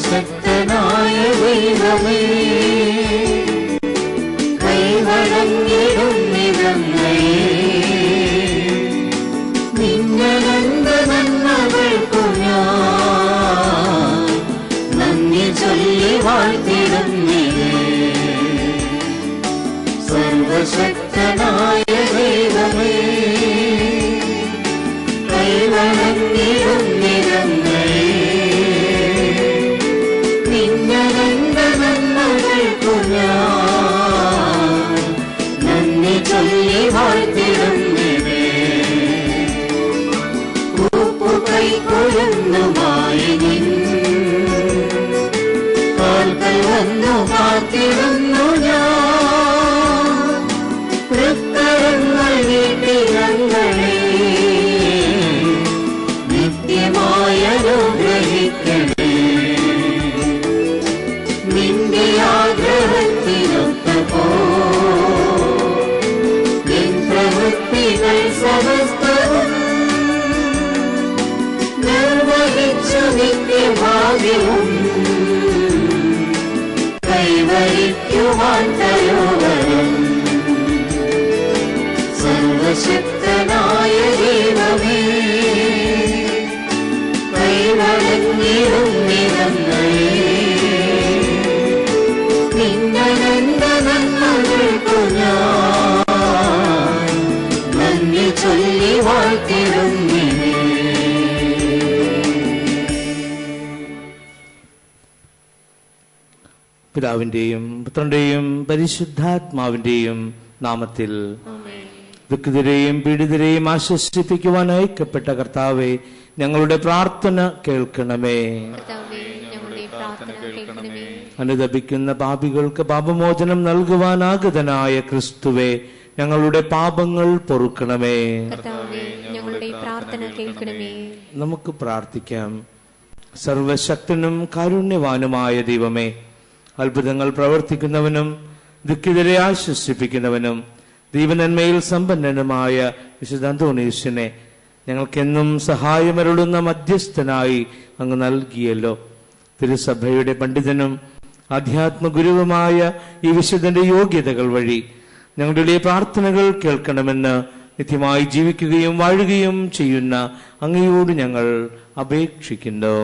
സർവശക്തനായ ദൈവമേ, കൈവഴങ്ങിടുന്നിടങ്ങേ, നിന്നനന്ദ നന്മകൾക്കു ഞാൻ നന്ദി ചൊല്ലി വാഴ്ത്തിടുന്നിടേ. സർവശക്തനായ ദൈവമേ, കൈവഴങ്ങിടുന്നിടങ്ങേ, നിന്നനന്ദ നന്മകൾക്കു ഞാൻ നന്ദി ചൊല്ലി വാഴ്ത്തിടുന്നിടേ. കൈകൊഴുന്നുമായി നിൻ കാൽകൾ വന്നു കാത്തിടുന്നു ഞാൻ. തൃക്കരങ്ങൾ നീട്ടിരങ്ങളെ നിത്യമായി അനുഗ്രഹിക്കണേ. നിന്റെ ആഗ്രഹത്തിനൊത്തപ്പോ നിൻ പ്രവൃത്തികൾ സമസ്തവും നിർവഹിച്ചു നിത്യഭാഗ്യവും കൈവരിക്കുവാൻ തരോവരം. സർവശക്തനായ ദൈവമേ, കൈവഴങ്ങിടുന്നിടങ്ങേ, നിന്നനന്ദ നന്മകൾക്കു ഞാൻ നന്ദി ചൊല്ലി വാഴ്ത്തിടുന്നിടേ. പിതാവിന്റെയും പുത്രന്റെയും പരിശുദ്ധാത്മാവിന്റെയും നാമത്തിൽ ദുഃഖിതരെയും പീഡിതരെയും ആശ്വസിപ്പിക്കുവാൻ അയക്കപ്പെട്ട കർത്താവേ, ഞങ്ങളുടെ പ്രാർത്ഥന കേൾക്കണമേ. അനുതപിക്കുന്ന പാപികൾക്ക് പാപമോചനം നൽകുവാനാഗതനായ ക്രിസ്തുവേ, ഞങ്ങളുടെ പാപങ്ങൾ പൊറുക്കണമേ. നമുക്ക് പ്രാർത്ഥിക്കാം. സർവശക്തനും കാരുണ്യവാനുമായ ദൈവമേ, അത്ഭുതങ്ങൾ പ്രവർത്തിക്കുന്നവനും ദുഃഖിതരെ ആശ്വസിപ്പിക്കുന്നവനും ദൈവനന്മയിൽ സമ്പന്നനുമായ വിശുദ്ധ അന്തോണീസിനെ ഞങ്ങൾക്കെന്നും സഹായമരുളുന്ന മധ്യസ്ഥനായി അങ്ങ് നൽകിയല്ലോ. തിരുസഭയുടെ പണ്ഡിതനും ആധ്യാത്മഗുരുവുമായ ഈ വിശുദ്ധന്റെ യോഗ്യതകൾ വഴി ഞങ്ങളുടെ പ്രാർത്ഥനകൾ കേൾക്കണമെന്ന് നിത്യമായി ജീവിക്കുകയും വാഴുകയും ചെയ്യുന്ന അങ്ങയോട് ഞങ്ങൾ അപേക്ഷിക്കുന്നു.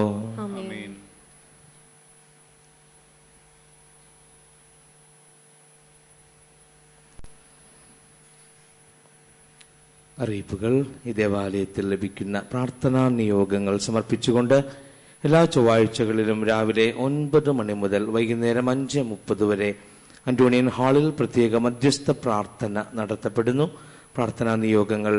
അറിയിപ്പുകൾ. ഈ ദേവാലയത്തിൽ ലഭിക്കുന്ന പ്രാർത്ഥനാ നിയോഗങ്ങൾ സമർപ്പിച്ചുകൊണ്ട് എല്ലാ ചൊവ്വാഴ്ചകളിലും രാവിലെ 9 മണി മുതൽ വൈകുന്നേരം 5:30 വരെ അന്റോണിയൻ ഹാളിൽ പ്രത്യേക മധ്യസ്ഥ പ്രാർത്ഥന നടത്തപ്പെടുന്നു. പ്രാർത്ഥനാ നിയോഗങ്ങൾ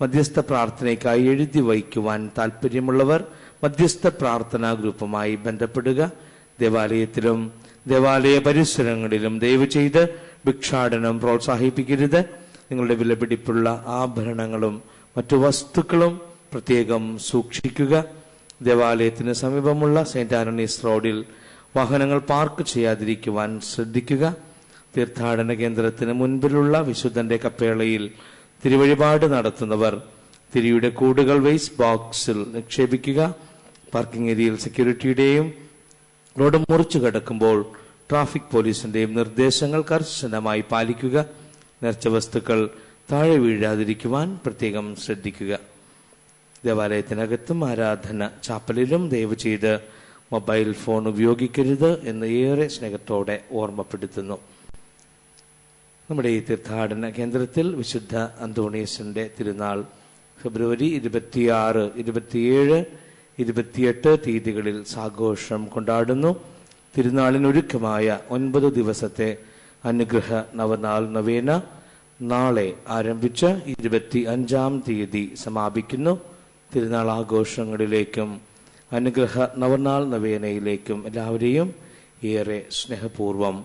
മധ്യസ്ഥ പ്രാർത്ഥനയ്ക്കായി എഴുതി വയ്ക്കുവാൻ താല്പര്യമുള്ളവർ മധ്യസ്ഥ പ്രാർത്ഥനാ ഗ്രൂപ്പുമായി ബന്ധപ്പെടുക. ദേവാലയത്തിലും ദേവാലയ പരിസരങ്ങളിലും ദയവ് ചെയ്ത് ഭിക്ഷാടനം പ്രോത്സാഹിപ്പിക്കരുത്. നിങ്ങളുടെ വിലപിടിപ്പുള്ള ആഭരണങ്ങളും മറ്റു വസ്തുക്കളും പ്രത്യേകം സൂക്ഷിക്കുക. ദേവാലയത്തിന് സമീപമുള്ള സെന്റ് ആന്റണീസ് റോഡിൽ വാഹനങ്ങൾ പാർക്ക് ചെയ്യാതിരിക്കുവാൻ ശ്രദ്ധിക്കുക. തീർത്ഥാടന കേന്ദ്രത്തിന് മുൻപിലുള്ള വിശുദ്ധന്റെ കപ്പേളയിൽ തിരുവഴിപാട് നടത്തുന്നവർ തിരിയുടെ കൂടുകൾ വേസ്റ്റ് ബോക്സിൽ നിക്ഷേപിക്കുക. പാർക്കിംഗ് ഏരിയയിൽ സെക്യൂരിറ്റിയുടെയും റോഡ് മുറിച്ചു കടക്കുമ്പോൾ ട്രാഫിക് പോലീസിന്റെയും നിർദ്ദേശങ്ങൾ കർശനമായി പാലിക്കുക. നേർച്ച വസ്തുക്കൾ താഴെ വീഴാതിരിക്കുവാൻ പ്രത്യേകം ശ്രദ്ധിക്കുക. ദേവാലയത്തിനകത്തും ആരാധന ചാപ്പലിലും ദയവ് ചെയ്ത് മൊബൈൽ ഫോൺ ഉപയോഗിക്കരുത് എന്ന് ഏറെ സ്നേഹത്തോടെ ഓർമ്മപ്പെടുത്തുന്നു. നമ്മുടെ ഈ തീർത്ഥാടന കേന്ദ്രത്തിൽ വിശുദ്ധ അന്തോണീസിന്റെ തിരുനാൾ ഫെബ്രുവരി 26, 27, 28 തീയതികളിൽ സാഘോഷം കൊണ്ടാടുന്നു. തിരുനാളിനൊരുക്കമായ 9 ദിവസത്തെ അനുഗ്രഹ നവനാൾ നവേന നാളെ ആരംഭിച്ച് 25-ാം തീയതി സമാപിക്കുന്നു. തിരുനാൾ ആഘോഷങ്ങളിലേക്കും അനുഗ്രഹ നവനാൾ നവേനയിലേക്കും എല്ലാവരെയും ഏറെ സ്നേഹപൂർവം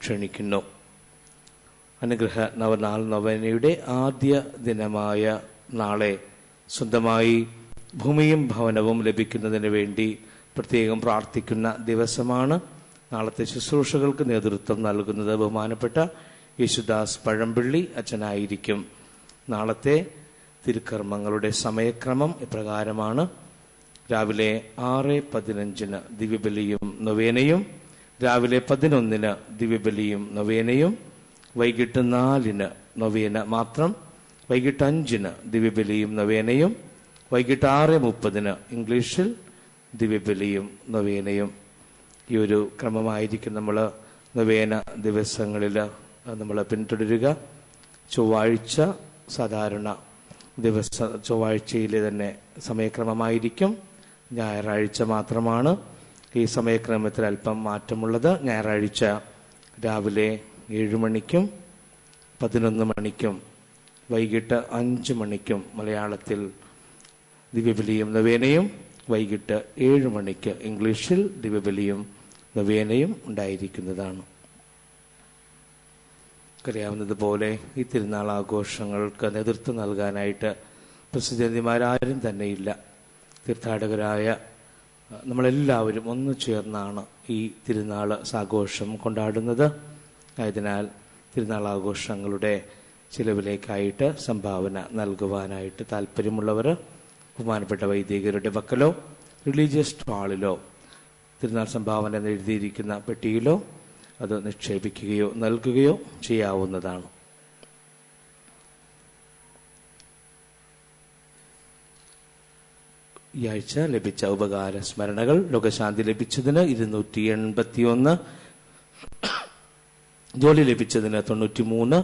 ക്ഷണിക്കുന്നു. അനുഗ്രഹ നവനാൾ നവേനയുടെ ആദ്യ ദിനമായ നാളെ സ്വന്തമായി ഭൂമിയും ഭവനവും ലഭിക്കുന്നതിന് വേണ്ടി പ്രത്യേകം പ്രാർത്ഥിക്കുന്ന ദിവസമാണ്. നാളത്തെ ശുശ്രൂഷകൾക്ക് നേതൃത്വം നൽകുന്നത് ബഹുമാനപ്പെട്ട യേശുദാസ് പഴമ്പള്ളി അച്ഛനായിരിക്കും. നാളത്തെ തിരുക്കർമ്മങ്ങളുടെ സമയക്രമം ഇപ്രകാരമാണ്. രാവിലെ 6:15 ദിവ്യബലിയും നൊവേനയും, രാവിലെ 11 ദിവ്യബലിയും നൊവേനയും, വൈകിട്ട് 4 നൊവേന മാത്രം, വൈകിട്ട് 5 ദിവ്യബലിയും നൊവേനയും, വൈകിട്ട് 6:30 ഇംഗ്ലീഷിൽ ദിവ്യബലിയും നൊവേനയും. ഈ ഒരു ക്രമമായിരിക്കും നമ്മൾ നൊവേന ദിവസങ്ങളിൽ നമ്മൾ പിന്തുടരുക. ചൊവ്വാഴ്ച സാധാരണ ചൊവ്വാഴ്ചയിലെ തന്നെ സമയക്രമമായിരിക്കും. ഞായറാഴ്ച മാത്രമാണ് ഈ സമയക്രമത്തിൽ അല്പം മാറ്റമുള്ളത്. ഞായറാഴ്ച രാവിലെ 7 മണിക്കും 11 മണിക്കും വൈകിട്ട് 5 മണിക്കും മലയാളത്തിൽ ദിവ്യബലിയും നൊവേനയും, വൈകിട്ട് 7 മണിക്ക് ഇംഗ്ലീഷിൽ ദിവ്യബലിയും നൊവേനയും ഉണ്ടായിരിക്കുന്നതാണ്. അറിയാവുന്നതുപോലെ ഈ തിരുനാൾ ആഘോഷങ്ങൾക്ക് നേതൃത്വം നൽകാനായിട്ട് പ്രസിദ്ധന്തിമാരാരും തന്നെയില്ല. തീർത്ഥാടകരായ നമ്മളെല്ലാവരും ഒന്നു ചേർന്നാണ് ഈ തിരുനാൾ ആഘോഷം കൊണ്ടാടുന്നത്. ആയതിനാൽ തിരുനാൾ ആഘോഷങ്ങളുടെ ചിലവിലേക്കായിട്ട് സംഭാവന നൽകുവാനായിട്ട് താല്പര്യമുള്ളവർ ബഹുമാനപ്പെട്ട വൈദികരുടെ പക്കലോ റിലീജിയസ് സ്റ്റാളിലോ തിരുനാൾ സംഭാവന എന്ന് എഴുതിയിരിക്കുന്ന പെട്ടിയിലോ അത് നിക്ഷേപിക്കുകയോ നൽകുകയോ ചെയ്യാവുന്നതാണ്. ഈ ആഴ്ച ലഭിച്ച ഉപകാര സ്മരണകൾ: രോഗശാന്തി ലഭിച്ചതിന് 281, ജോലി ലഭിച്ചതിന് 93,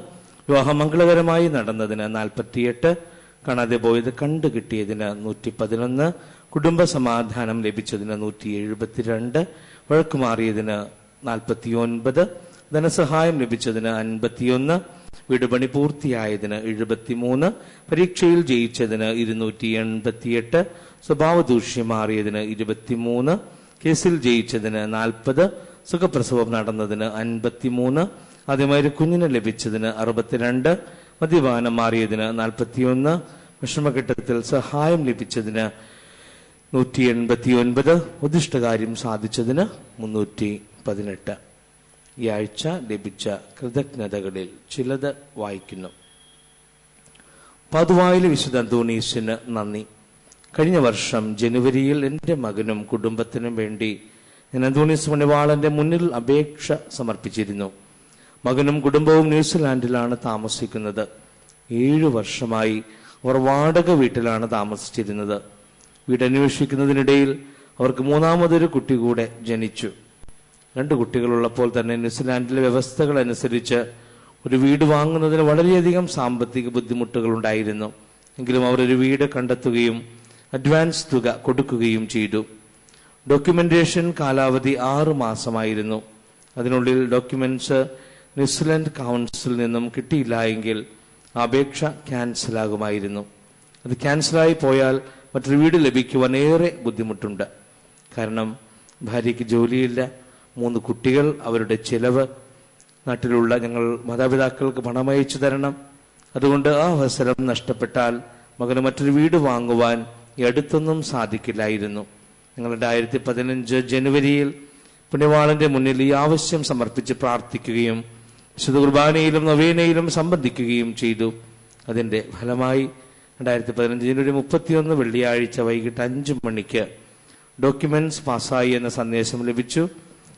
വിവാഹം മംഗളകരമായി നടന്നതിന് 48, കാണാതെ പോയത് കണ്ടു കിട്ടിയതിന് 111, കുടുംബ സമാധാനം ലഭിച്ചതിന് 172, വഴക്കുമാറിയതിന് 49, ധനസഹായം ലഭിച്ചതിന് 51, വീട് പണി പൂർത്തിയായതിന് 73, പരീക്ഷയിൽ ജയിച്ചതിന് 288, സ്വഭാവ ദൂഷ്യം മാറിയതിന് 23, കേസിൽ ജയിച്ചതിന് 40, സുഖപ്രസവം നടന്നതിന് 53, ആദ്യമായി കുഞ്ഞിന് ലഭിച്ചതിന് 62, മദ്യപാനം മാറിയതിന് 41, വിഷമഘട്ടത്തിൽ സഹായം ലഭിച്ചതിന് 189, ഉദ്ദിഷ്ടകാര്യം സാധിച്ചതിന് 318. ഈ ആഴ്ച ലഭിച്ച കൃതജ്ഞതകളിൽ ചിലത് വായിക്കുന്നു. പതുവായിലെ വിശുദ്ധ അന്തോണീസിന് നന്ദി. കഴിഞ്ഞ വർഷം ജനുവരിയിൽ എൻ്റെ മകനും കുടുംബത്തിനും വേണ്ടി ഞാൻ അന്തോണീസ് പുണ്യവാളന്റെ മുന്നിൽ അപേക്ഷ സമർപ്പിച്ചിരുന്നു. മകനും കുടുംബവും ന്യൂസിലാൻഡിലാണ് താമസിക്കുന്നത്. 7 വർഷമായി അവർ വാടക വീട്ടിലാണ് താമസിച്ചിരുന്നത്. വീടന്വേഷിക്കുന്നതിനിടയിൽ അവർക്ക് 3ാമതൊരു കുട്ടി കൂടെ ജനിച്ചു. 2 കുട്ടികളുള്ളപ്പോൾ തന്നെ ന്യൂസിലാൻഡിലെ വ്യവസ്ഥകൾ അനുസരിച്ച് ഒരു വീട് വാങ്ങുന്നതിന് വളരെയധികം സാമ്പത്തിക ബുദ്ധിമുട്ടുകൾ ഉണ്ടായിരുന്നു. എങ്കിലും അവർ ഒരു വീട് കണ്ടെത്തുകയും അഡ്വാൻസ് തുക കൊടുക്കുകയും ചെയ്തു. ഡോക്യുമെന്റേഷൻ കാലാവധി 6 മാസമായിരുന്നു. അതിനുള്ളിൽ ഡോക്യുമെന്റ്സ് ന്യൂസിലൻഡ് കൗൺസിലിൽ നിന്നും കിട്ടിയില്ല എങ്കിൽ അപേക്ഷ ക്യാൻസലാകുമായിരുന്നു. അത് ക്യാൻസലായി പോയാൽ മറ്റൊരു വീട് ലഭിക്കുവാൻ ഏറെ ബുദ്ധിമുട്ടുണ്ട്. കാരണം ഭാര്യയ്ക്ക് ജോലിയില്ല, 3 കുട്ടികൾ, അവരുടെ ചിലവ്, നാട്ടിലുള്ള ഞങ്ങൾ മാതാപിതാക്കൾക്ക് പണമയച്ചു തരണം. അതുകൊണ്ട് ആ അവസരം നഷ്ടപ്പെട്ടാൽ മകന് മറ്റൊരു വീട് വാങ്ങുവാൻ ഈ അടുത്തൊന്നും സാധിക്കില്ലായിരുന്നു. ഞങ്ങൾ 2015 ജനുവരിയിൽ പുണ്യവാളന്റെ മുന്നിൽ ഈ ആവശ്യം സമർപ്പിച്ച് പ്രാർത്ഥിക്കുകയും വിശുദ്ധ കുർബാനയിലും നൊവേനയിലും സംബന്ധിക്കുകയും ചെയ്തു. അതിന്റെ ഫലമായി 2015 ജനുവരി 31 വെള്ളിയാഴ്ച വൈകിട്ട് 5 മണിക്ക് ഡോക്യുമെന്റ്സ് പാസ്സായി എന്ന സന്ദേശം ലഭിച്ചു.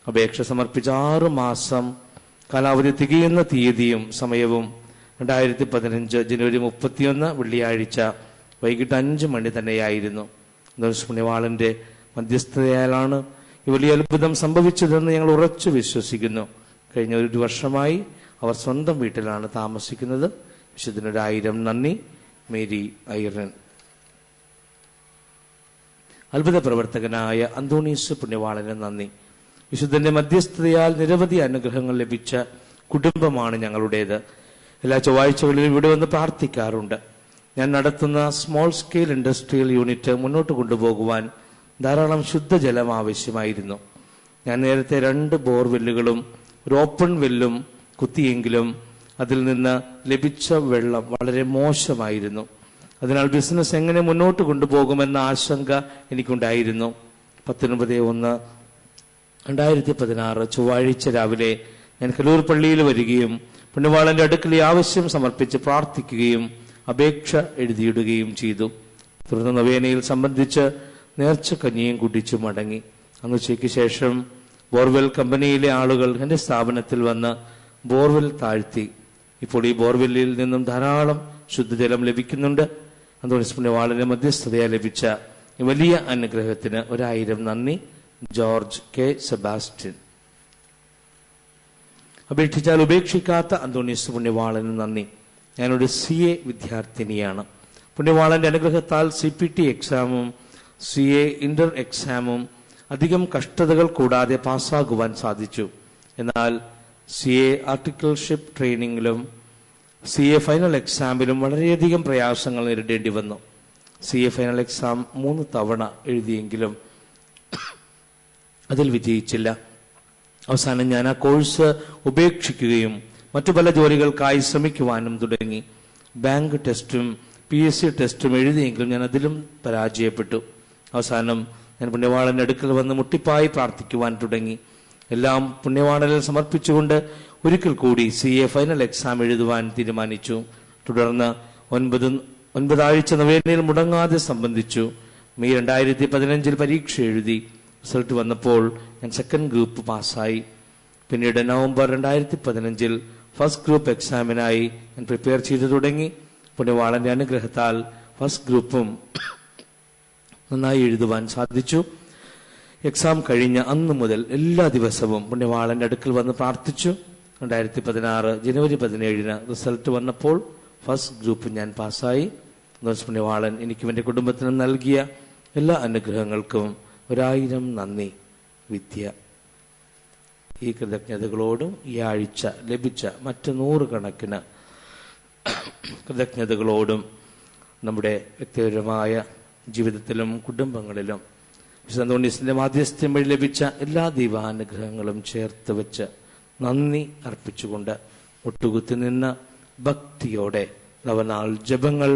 അപേക്ഷ സമർപ്പിച്ച 6 മാസം കാലാവധി തികയുന്ന തീയതിയും സമയവും 2015 ജനുവരി 31 വെള്ളിയാഴ്ച വൈകിട്ട് 5 മണി തന്നെയായിരുന്നു. പുണ്യവാളന്റെ മധ്യസ്ഥതയാലാണ് ഈ വലിയ അത്ഭുതം സംഭവിച്ചതെന്ന് ഞങ്ങൾ ഉറച്ചു വിശ്വസിക്കുന്നു. കഴിഞ്ഞ 1 വർഷമായി അവർ സ്വന്തം വീട്ടിലാണ് താമസിക്കുന്നത്. വിശുദ്ധനൊരു 1000 നന്ദി. Mary iron. അത്ഭുത പ്രവർത്തകനായ അന്തോണീസ് പുണ്യവാളന് നന്ദി. വിശുദ്ധന്റെ മധ്യസ്ഥതയാൽ നിരവധി അനുഗ്രഹങ്ങൾ ലഭിച്ച കുടുംബമാണ് ഞങ്ങളുടേത്. എല്ലാ ചൊവ്വാഴ്ചകളിലും ഇവിടെ വന്ന് പ്രാർത്ഥിക്കാറുണ്ട്. ഞാൻ നടത്തുന്ന സ്മോൾ സ്കെയിൽ ഇൻഡസ്ട്രിയൽ യൂണിറ്റ് മുന്നോട്ട് കൊണ്ടുപോകുവാൻ ധാരാളം ശുദ്ധജലം ആവശ്യമായിരുന്നു. ഞാൻ നേരത്തെ 2 ബോർവെല്ലുകളും ഒരു ഓപ്പൺ വെല്ലും കുത്തിയെങ്കിലും അതിൽ നിന്ന് ലഭിച്ച വെള്ളം വളരെ മോശമായിരുന്നു. അതിനാൽ ബിസിനസ് എങ്ങനെ മുന്നോട്ട് കൊണ്ടുപോകുമെന്ന ആശങ്ക എനിക്കുണ്ടായിരുന്നു. 19/1/2016 ചൊവ്വാഴ്ച രാവിലെ ഞാൻ കലൂർ പള്ളിയിൽ വരികയും പുണ്യവാളന്റെ അടുക്കൽ ഈ ആവശ്യം സമർപ്പിച്ച് പ്രാർത്ഥിക്കുകയും അപേക്ഷ എഴുതിയിടുകയും ചെയ്തു. തുടർന്ന് നൊവേനയിൽ സംബന്ധിച്ച് നേർച്ചക്കഞ്ഞിയും കുടിച്ചു മടങ്ങി. അന്ന് ഉച്ചയ്ക്ക് ശേഷം ബോർവെൽ കമ്പനിയിലെ ആളുകൾ എൻ്റെ സ്ഥാപനത്തിൽ വന്ന് ബോർവെൽ താഴ്ത്തി. ഇപ്പോൾ ഈ ബോർവെല്ലിൽ നിന്നും ധാരാളം ശുദ്ധജലം ലഭിക്കുന്നുണ്ട്. അന്തോണീസ് പുണ്യവാളന്റെ മധ്യസ്ഥതയാൽ ലഭിച്ച വലിയ അനുഗ്രഹത്തിന് 1000 നന്ദി. George K Sebastian. അപേക്ഷിച്ചാൽ ഉപേക്ഷിക്കാത്ത അന്തോണീസ് പുണ്യവാളന് നന്ദി. ഞാനൊരു CA വിദ്യാർത്ഥിനിയാണ്. പുണ്യവാളന്റെ അനുഗ്രഹത്താൽ CPT എക്സാമും CA ഇന്റർ എക്സാമും അധികം കഷ്ടതകൾ കൂടാതെ പാസ്സാകുവാൻ സാധിച്ചു. എന്നാൽ CA ആർട്ടിക്കിൾഷിപ്പ് ട്രെയിനിങ്ങിലും CA ഫൈനൽ എക്സാമിലും വളരെയധികം പ്രയാസങ്ങൾ നേരിടേണ്ടി വന്നു. CA ഫൈനൽ എക്സാം 3 തവണ എഴുതിയെങ്കിലും അതിൽ വിജയിച്ചില്ല. അവസാനം ഞാൻ ആ കോഴ്സ് ഉപേക്ഷിക്കുകയും മറ്റു പല ജോലികൾക്കായി ശ്രമിക്കുവാനും തുടങ്ങി. ബാങ്ക് ടെസ്റ്റും PSC ടെസ്റ്റും എഴുതിയെങ്കിലും ഞാൻ അതിലും പരാജയപ്പെട്ടു. അവസാനം ഞാൻ പുണ്യവാളന്റെ അടുക്കൽ വന്ന് മുട്ടിപ്പായി പ്രാർത്ഥിക്കുവാൻ തുടങ്ങി. എല്ലാം പുണ്യവാളനിൽ സമർപ്പിച്ചുകൊണ്ട് ഒരിക്കൽ കൂടി CA ഫൈനൽ എക്സാം എഴുതുവാൻ തീരുമാനിച്ചു. തുടർന്ന് 9 ആഴ്ച നൊവേനയിൽ മുടങ്ങാതെ സംബന്ധിച്ചു. മെയ് 2015 പരീക്ഷ എഴുതി. റിസൾട്ട് വന്നപ്പോൾ ഞാൻ സെക്കൻഡ് ഗ്രൂപ്പ് പാസ്സായി. പിന്നീട് നവംബർ 2015 ഫസ്റ്റ് ഗ്രൂപ്പ് എക്സാമിനായി ഞാൻ പ്രിപ്പയർ ചെയ്തു തുടങ്ങി. പുണ്യവാളന്റെ അനുഗ്രഹത്താൽ ഫസ്റ്റ് ഗ്രൂപ്പും നന്നായി എഴുതുവാൻ സാധിച്ചു. എക്സാം കഴിഞ്ഞ അന്ന് മുതൽ എല്ലാ ദിവസവും പുണ്യവാളന്റെ അടുക്കൽ വന്ന് പ്രാർത്ഥിച്ചു. 2016 ജനുവരി 17 റിസൾട്ട് വന്നപ്പോൾ ഫസ്റ്റ് ഗ്രൂപ്പ് ഞാൻ പാസ്സായി. പുണ്യവാളൻ എനിക്കും എൻ്റെ കുടുംബത്തിനും നൽകിയ എല്ലാ അനുഗ്രഹങ്ങൾക്കും 1000 നന്ദി. വിദ്യ. ഈ കൃതജ്ഞതകളോടും ഈ ആഴ്ച ലഭിച്ച മറ്റ് 100 കണക്കിന് കൃതജ്ഞതകളോടും നമ്മുടെ വ്യക്തിപരമായ ജീവിതത്തിലും കുടുംബങ്ങളിലും വിശുദ്ധ അന്തോണീസിന്റെ മാധ്യസ്ഥ്യം വഴി ലഭിച്ച എല്ലാ ദൈവാനുഗ്രഹങ്ങളും ചേർത്ത് വെച്ച് നന്ദി അർപ്പിച്ചുകൊണ്ട് മുട്ടുകുത്തി നിന്ന് ഭക്തിയോടെ നവനാൾ ജപങ്ങൾ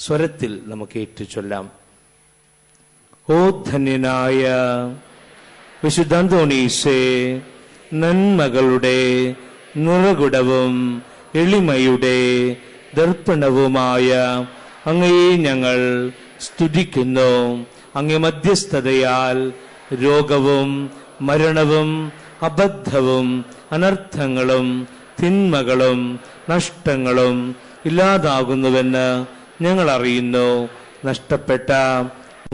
സ്വരത്തിൽ നമുക്ക് ഏറ്റുചൊല്ലാം. ഓ ധന്യനായ വിശുദ്ധ അന്തോണീസേ, നന്മകളുടെ നിറകുടവും എളിമയുടെ ദർപ്പണവുമായ അങ്ങയെ ഞങ്ങൾ സ്തുതിക്കുന്നു. അങ്ങേ മധ്യസ്ഥതയാൽ രോഗവും മരണവും അബദ്ധവും അനർത്ഥങ്ങളും തിന്മകളും നഷ്ടങ്ങളും ഇല്ലാതാകുന്നുവെന്ന് ഞങ്ങൾ അറിയുന്നു. നഷ്ടപ്പെട്ട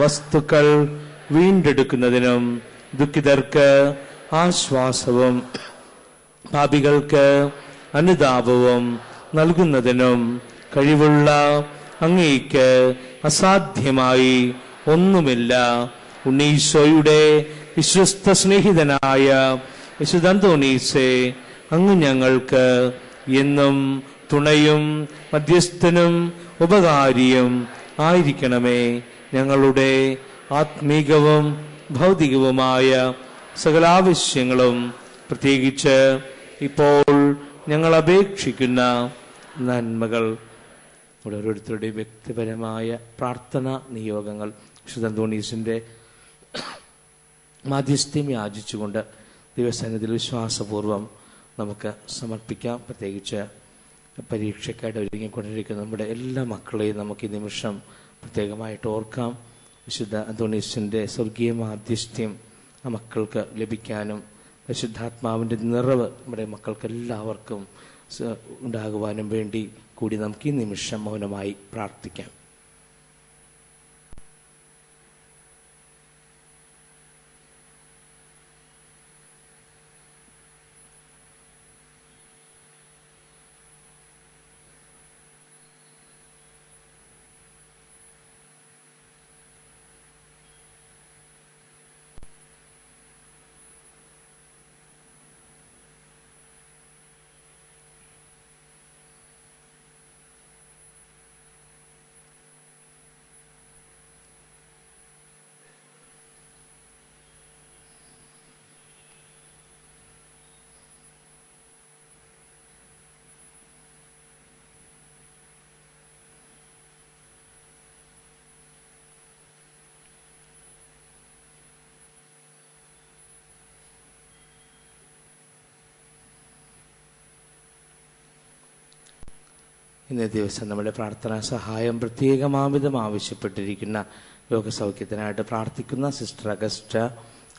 വസ്തുക്കൾ വീണ്ടെടുക്കുന്നതിനും ദുഃഖിതർക്ക് ആശ്വാസവും പാപികൾക്ക് അനുതാപവും നൽകുന്നതിനും കഴിവുള്ള അങ്ങേക്ക് അസാധ്യമായി ഒന്നുമില്ല. ഉണ്ണീശോയുടെ വിശ്വസ്ത സ്നേഹിതനായ വിശുദ്ധ അന്തോണീസേ, അങ്ങ് ഞങ്ങൾക്ക് എന്നും തുണയും മധ്യസ്ഥനും ഉപകാരിയും ആയിരിക്കണമേ. ഞങ്ങളുടെ ആത്മീകവും ഭൗതികവുമായ സകലാവശ്യങ്ങളും പ്രത്യേകിച്ച് ഇപ്പോൾ ഞങ്ങൾ അപേക്ഷിക്കുന്ന നന്മകൾ ഓരോരുത്തരുടെയും വ്യക്തിപരമായ പ്രാർത്ഥനാ നിയോഗങ്ങൾ വിശുദ്ധ അന്തോണീസിന്റെ മാധ്യസ്ഥ്യം യാചിച്ചുകൊണ്ട് ദൈവസന്നിധിയിൽ വിശ്വാസപൂർവം നമുക്ക് സമർപ്പിക്കാം. പ്രത്യേകിച്ച് പരീക്ഷയ്ക്കായിട്ട് ഒരുങ്ങിക്കൊണ്ടിരിക്കുന്ന നമ്മുടെ എല്ലാ മക്കളെയും നമുക്ക് ഈ നിമിഷം പ്രത്യേകമായിട്ട് ഓർക്കാം. വിശുദ്ധ അന്തോണീസിന്റെ സ്വർഗീയ മാധ്യസ്ഥ്യം ആ മക്കൾക്ക് ലഭിക്കാനും പരിശുദ്ധാത്മാവിൻ്റെ നിറവ് നമ്മുടെ മക്കൾക്ക് എല്ലാവർക്കും ഉണ്ടാകുവാനും വേണ്ടി കൂടി നമുക്ക് ഈ നിമിഷം മൗനമായി പ്രാർത്ഥിക്കാം. ഇന്നേ ദിവസം നമ്മുടെ പ്രാർത്ഥനാ സഹായം പ്രത്യേകമാവിധം ആവശ്യപ്പെട്ടിരിക്കുന്ന രോഗസൗഖ്യത്തിനായിട്ട് പ്രാർത്ഥിക്കുന്ന സിസ്റ്റർ അഗസ്റ്റ,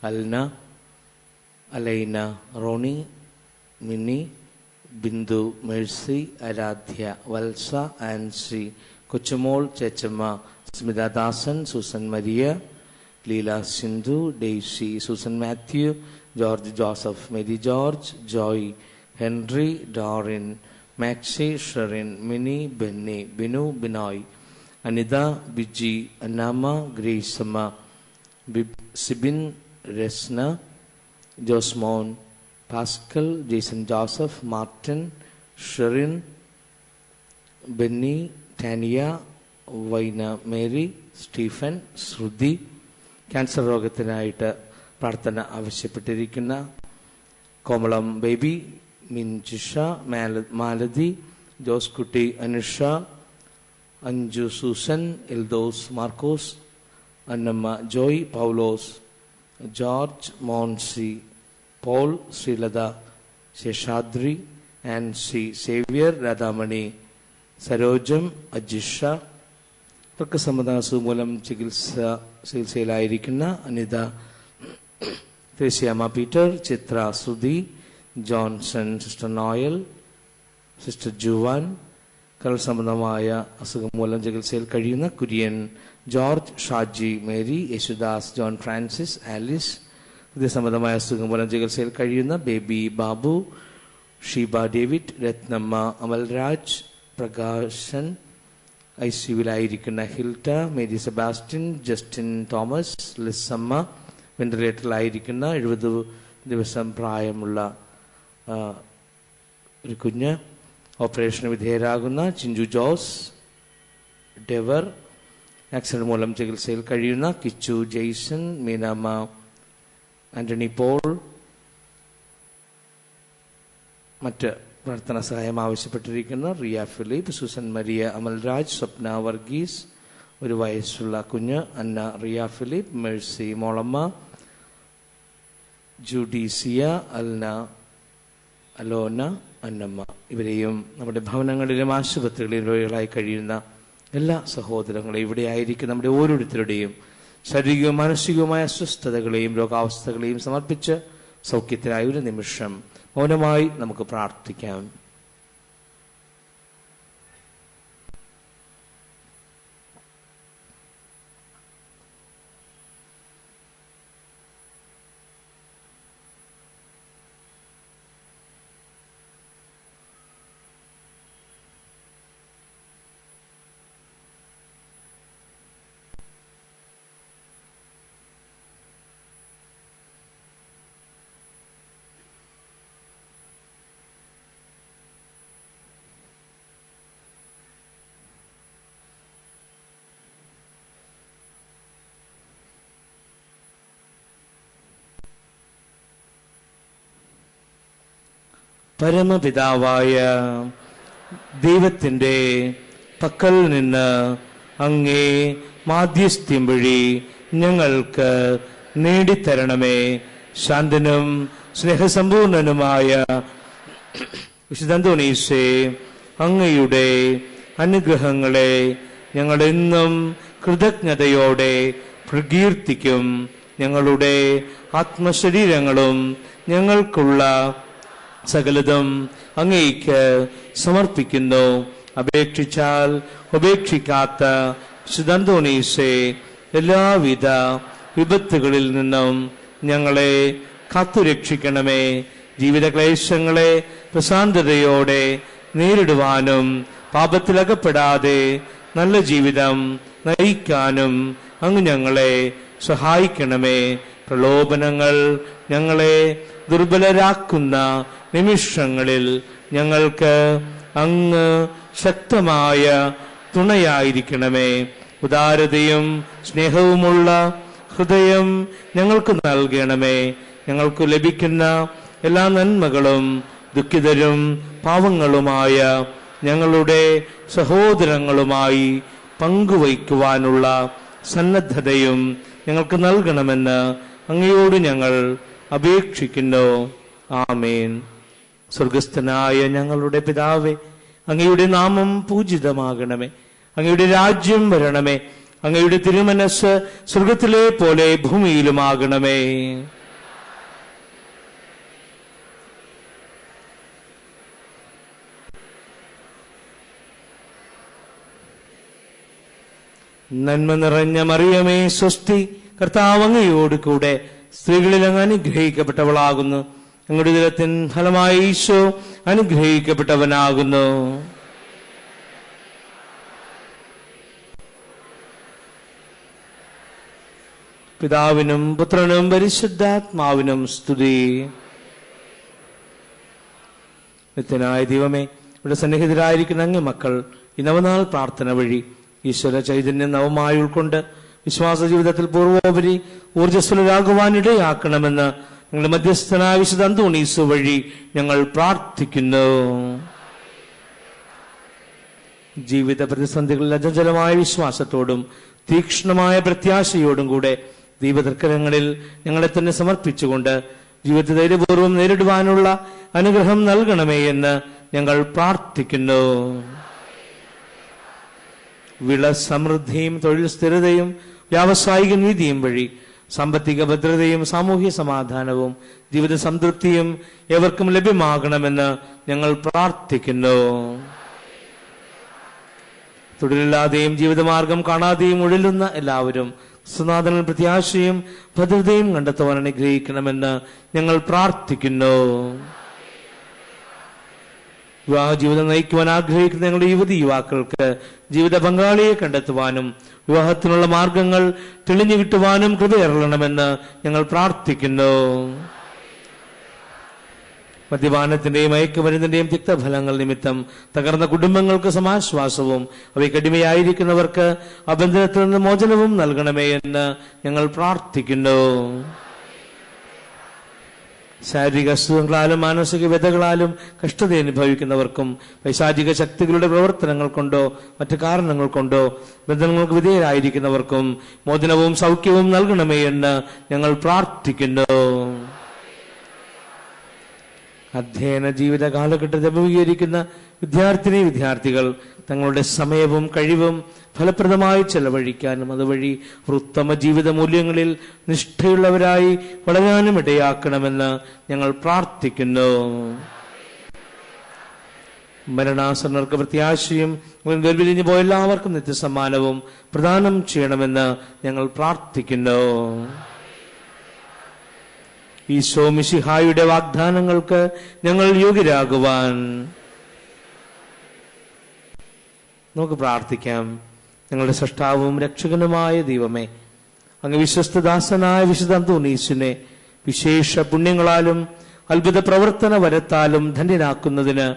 അൽന, അലൈന, റോണി, മിനി, ബിന്ദു, മേഴ്സി, ആരാധ്യ, വത്സ, Ancy, Kochumol, Chechamma, സ്മിതാദാസൻ, Susan Maria, Leela, Sindhu, Daisy, Susan Mathew, George Joseph, Mary George, Joy, Henry, Doreen, maxi, Sherin, mini, Benny, Binu, Binoy, Anitha, Biji, Annamma, Gracamma, Sibin, Rasna, Josmon, Pascal, Jason Joseph, Martin, Sherin, Benny, Tanya, വൈന Mary, Stephen, ശ്രുതി. ക്യാൻസർ രോഗത്തിനായിട്ട് പ്രാർത്ഥന ആവശ്യപ്പെട്ടിരിക്കുന്ന കോമളം ബേബി, മിൻജിഷ, മാലതി, ജോസ്കുട്ടി, അനുഷ, അഞ്ജു, സൂസൻ, എൽദോസ്, മാർക്കോസ്, അന്നമ്മ, ജോയ്, പൗലോസ്, George, Monsy, Paul, Sreelatha, Seshadri, Ancy, Xavier, Radhamani, Sarojam, Ajisha. തർക്കസമ്മതാസു മൂലം ചികിത്സയിലായിരിക്കുന്ന Anitha, Thresiamma Peter, Chithra, Shruthi, Johnson, sister Noel, sister Juan. കരൾ സംബന്ധമായ അസുഖം മൂലം ചികിത്സയിൽ കഴിയുന്ന Kurian, George, Shaji, Mary, Yesudas, John Francis, Alice. ഹൃദയസംബന്ധമായ അസുഖം മൂലം ചികിത്സയിൽ കഴിയുന്ന ബേബി, ബാബു, ഷീബ ഡേവിഡ്, രത്നമ്മ, അമൽരാജ്, പ്രകാശൻ. ഐസിയുവിലായിരിക്കുന്ന Hilda, Mary Sebastian, Justin Thomas, Lissamma. വെന്റിലേറ്ററിലായിരിക്കുന്ന 70 ദിവസം പ്രായമുള്ള ഒരു കുഞ്ഞ്. ഓപ്പറേഷന് വിധേയരാകുന്ന ചിഞ്ചു ജോസ്, ഡെവർ. ആക്സിഡന്റ് മൂലം ചികിത്സയിൽ കഴിയുന്ന Kichu, Jason, Meenamma, Antony Paul. മറ്റ് പ്രാർത്ഥന സഹായം ആവശ്യപ്പെട്ടിരിക്കുന്ന Riya Philip, Susan Maria, Amalraj, Swapna Varghese, 1 വയസ്സുള്ള കുഞ്ഞ്, Anna, Riya Philip, Mercy, Molamma, ജുഡീസിയ, അൽന, അലോന, അന്നമ്മ. ഇവരെയും നമ്മുടെ ഭവനങ്ങളിലും ആശുപത്രികളിലും രോഗികളായി കഴിയുന്ന എല്ലാ സഹോദരങ്ങളെയും ഇവിടെ ആയിരിക്കും നമ്മുടെ ഓരോരുത്തരുടെയും ശാരീരികവും മാനസികവുമായ അസ്വസ്ഥതകളെയും രോഗാവസ്ഥകളെയും സമർപ്പിച്ച് സൗഖ്യത്തിനായ ഒരു നിമിഷം മൗനമായി നമുക്ക് പ്രാർത്ഥിക്കാം. പരമപിതാവായ ദൈവത്തിൻ്റെ പക്കൽ നിന്ന് അങ്ങേ മാധ്യസ്ഥ്യം വഴി ഞങ്ങൾക്ക് നേടിത്തരണമേ. ശാന്തനും സ്നേഹസമ്പൂർണനുമായ വിശുദ്ധ അന്തോണീസേ, അങ്ങയുടെ അനുഗ്രഹങ്ങളെ ഞങ്ങളെന്നും കൃതജ്ഞതയോടെ പ്രകീർത്തിക്കും. ഞങ്ങളുടെ ആത്മശരീരങ്ങളും ഞങ്ങൾക്കുള്ള സകലതും അങ്ങേക്ക് സമർപ്പിക്കുന്നു. അപേക്ഷിച്ചാൽ ഉപേക്ഷിക്കാത്ത വിശുദ്ധ അന്തോണീസേ, എല്ലാവിധ വിപത്തുകളിൽ നിന്നും ഞങ്ങളെ കാത്തുരക്ഷിക്കണമേ. ജീവിത ക്ലേശങ്ങളെ പ്രശാന്തതയോടെ നേരിടുവാനും പാപത്തിലകപ്പെടാതെ നല്ല ജീവിതം നയിക്കാനും അങ്ങ് ഞങ്ങളെ സഹായിക്കണമേ. പ്രലോഭനങ്ങൾ ഞങ്ങളെ ദുർബലരാക്കുന്ന നിമിഷങ്ങളിൽ ഞങ്ങൾക്ക് അങ്ങ് ശക്തമായ തുണയായിരിക്കണമേ. ഉദാരതയും സ്നേഹവുമുള്ള ഹൃദയം ഞങ്ങൾക്ക് നൽകണമേ. ഞങ്ങൾക്ക് ലഭിക്കുന്ന എല്ലാ നന്മകളും ദുഃഖിതരും പാവങ്ങളുമായ ഞങ്ങളുടെ സഹോദരങ്ങളുമായി പങ്കുവയ്ക്കുവാനുള്ള സന്നദ്ധതയും ഞങ്ങൾക്ക് നൽകണമെന്ന് അങ്ങയോട് ഞങ്ങൾ അപേക്ഷിക്കുന്നു. ആമേൻ. സ്വർഗസ്ഥനായ ഞങ്ങളുടെ പിതാവേ, അങ്ങയുടെ നാമം പൂജിതമാകണമേ. അങ്ങയുടെ രാജ്യം വരണമേ. അങ്ങയുടെ തിരുമനസ് സ്വർഗത്തിലെ പോലെ ഭൂമിയിലുമാകണമേ. നന്മ നിറഞ്ഞ മറിയമേ സ്വസ്തി, കർത്താവ് അങ്ങയോട് കൂടെ സ്ത്രീകളിൽ അങ്ങ് അനുഗ്രഹിക്കപ്പെട്ടവളാകുന്നു. അങ്ങയുടെ ഉദരത്തിൻ ഫലമായി ഈശോ അനുഗ്രഹിക്കപ്പെട്ടവനാകുന്നു. പിതാവിനും പുത്രനും പരിശുദ്ധാത്മാവിനും സ്തുതി. നിത്യനായ ദൈവമേ, ഇവിടെ സന്നിഹിതരായിരിക്കുന്ന അങ്ങ് മക്കൾ ഈ നവനാൾ പ്രാർത്ഥന വഴി ഈശ്വര ചൈതന്യം നവമായി ഉൾക്കൊണ്ട് വിശ്വാസ ജീവിതത്തിൽ പൂർവോപരി ഊർജ്ജസ്വലരാകുവാനിടയാക്കണമെന്ന് ഞങ്ങളുടെ മധ്യസ്ഥനായ വിശുദ്ധ അന്തോണീസ് വഴി ഞങ്ങൾ പ്രാർത്ഥിക്കുന്നു. ജീവിത പ്രതിസന്ധികളിൽ അചഞ്ചലമായ വിശ്വാസത്തോടും തീക്ഷ്ണമായ പ്രത്യാശയോടും കൂടെ ദൈവതർക്കരങ്ങളിൽ ഞങ്ങളെ തന്നെ സമർപ്പിച്ചുകൊണ്ട് ജീവിതത്തെ ധൈര്യപൂർവ്വം നേരിടുവാനുള്ള അനുഗ്രഹം നൽകണമേ എന്ന് ഞങ്ങൾ പ്രാർത്ഥിക്കുന്നു. വിള സമൃദ്ധിയും തൊഴിൽ സ്ഥിരതയും വ്യാവസായിക നീതിയും വഴി സാമ്പത്തിക ഭദ്രതയും സാമൂഹ്യ സമാധാനവും ജീവിത സംതൃപ്തിയും എവർക്കും ലഭ്യമാകണമെന്ന് ഞങ്ങൾ പ്രാർത്ഥിക്കുന്നു. തൊഴിലില്ലാതെയും ജീവിതമാർഗം കാണാതെയും ഉഴലുന്ന എല്ലാവരും സുനാഥനിൽ പ്രത്യാശയും ഭദ്രതയും കണ്ടെത്തുവാൻ അനുഗ്രഹിക്കണമെന്ന് ഞങ്ങൾ പ്രാർത്ഥിക്കുന്നു. വിവാഹ ജീവിതം നയിക്കുവാൻ ആഗ്രഹിക്കുന്ന ഞങ്ങളുടെ യുവതി യുവാക്കൾക്ക് ജീവിത പങ്കാളിയെ കണ്ടെത്തുവാനും വിവാഹത്തിനുള്ള മാർഗങ്ങൾ തെളിഞ്ഞു കിട്ടുവാനും കൃപയറളണമെന്ന് ഞങ്ങൾ പ്രാർത്ഥിക്കുന്നു. മദ്യപാനത്തിന്റെയും മയക്കുമരുന്നിന്റെയും തിക്തഫലങ്ങൾ നിമിത്തം തകർന്ന കുടുംബങ്ങൾക്ക് സമാശ്വാസവും അവയ്ക്കടിമയായിരിക്കുന്നവർക്ക് ആ ബന്ധനത്തിൽ നിന്ന് മോചനവും നൽകണമേ എന്ന് ഞങ്ങൾ പ്രാർത്ഥിക്കുന്നു. ശാരീരിക അസുഖങ്ങളാലും മാനസിക വ്യതകളാലും കഷ്ടത അനുഭവിക്കുന്നവർക്കും പൈശാചിക ശക്തികളുടെ പ്രവർത്തനങ്ങൾ കൊണ്ടോ മറ്റു കാരണങ്ങൾ കൊണ്ടോ ബന്ധനങ്ങൾക്ക് വിധേയരായിരിക്കുന്നവർക്കും മോചനവും സൗഖ്യവും നൽകണമേ എന്ന് ഞങ്ങൾ പ്രാർത്ഥിക്കുന്നു. അധ്യയന ജീവിത കാലഘട്ടത്തെ അഭിമുഖീകരിക്കുന്ന വിദ്യാർത്ഥികൾ തങ്ങളുടെ സമയവും കഴിവും ഫലപ്രദമായി ചെലവഴിക്കാനും അതുവഴി ഉത്തമ ജീവിത മൂല്യങ്ങളിൽ നിഷ്ഠയുള്ളവരായി വളരാനും ഇടയാക്കണമെന്ന് ഞങ്ങൾ പ്രാർത്ഥിക്കുന്നു. മരണാസന്നർക്ക് പ്രത്യാശയും വേർപിരിഞ്ഞു പോയ എല്ലാവർക്കും നിത്യസമ്മാനവും പ്രദാനം ചെയ്യണമെന്ന് ഞങ്ങൾ പ്രാർത്ഥിക്കുന്നു. ഈശോ മിശിഹായുടെ വാഗ്ദാനങ്ങൾക്ക് ഞങ്ങൾ യോഗ്യരാകുവാൻ നമുക്ക് പ്രാർത്ഥിക്കാം. ഞങ്ങളുടെ സൃഷ്ടാവും രക്ഷകനുമായ ദൈവമേ, അങ്ങ് വിശ്വസ്തദാസനായ വിശുദ്ധ അന്തോണീസിനെ വിശേഷ പുണ്യങ്ങളാലും അത്ഭുത പ്രവർത്തന വരത്താലും ധന്യനാക്കുന്നതിന്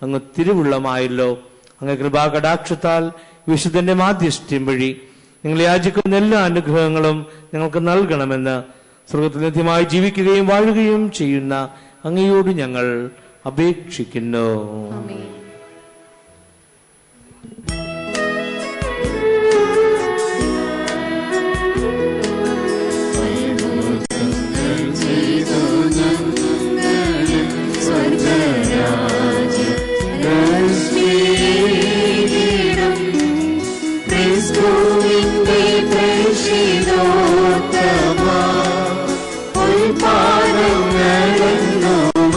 അങ്ങ് തിരുവുള്ളമായല്ലോ. അങ്ങ് കൃപാകടാക്ഷത്താൽ വിശുദ്ധന്റെ മാധ്യസ്ഥ്യം വഴി ഞങ്ങൾ യാചിക്കുന്ന എല്ലാ അനുഗ്രഹങ്ങളും ഞങ്ങൾക്ക് നൽകണമെന്ന് സ്വർഗത്തിൽ നിത്യമായി ജീവിക്കുകയും വാഴുകയും ചെയ്യുന്ന അങ്ങയോട് ഞങ്ങൾ അപേക്ഷിക്കുന്നു.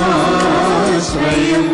പാദങ്ങളെന്നുമാശ്രയം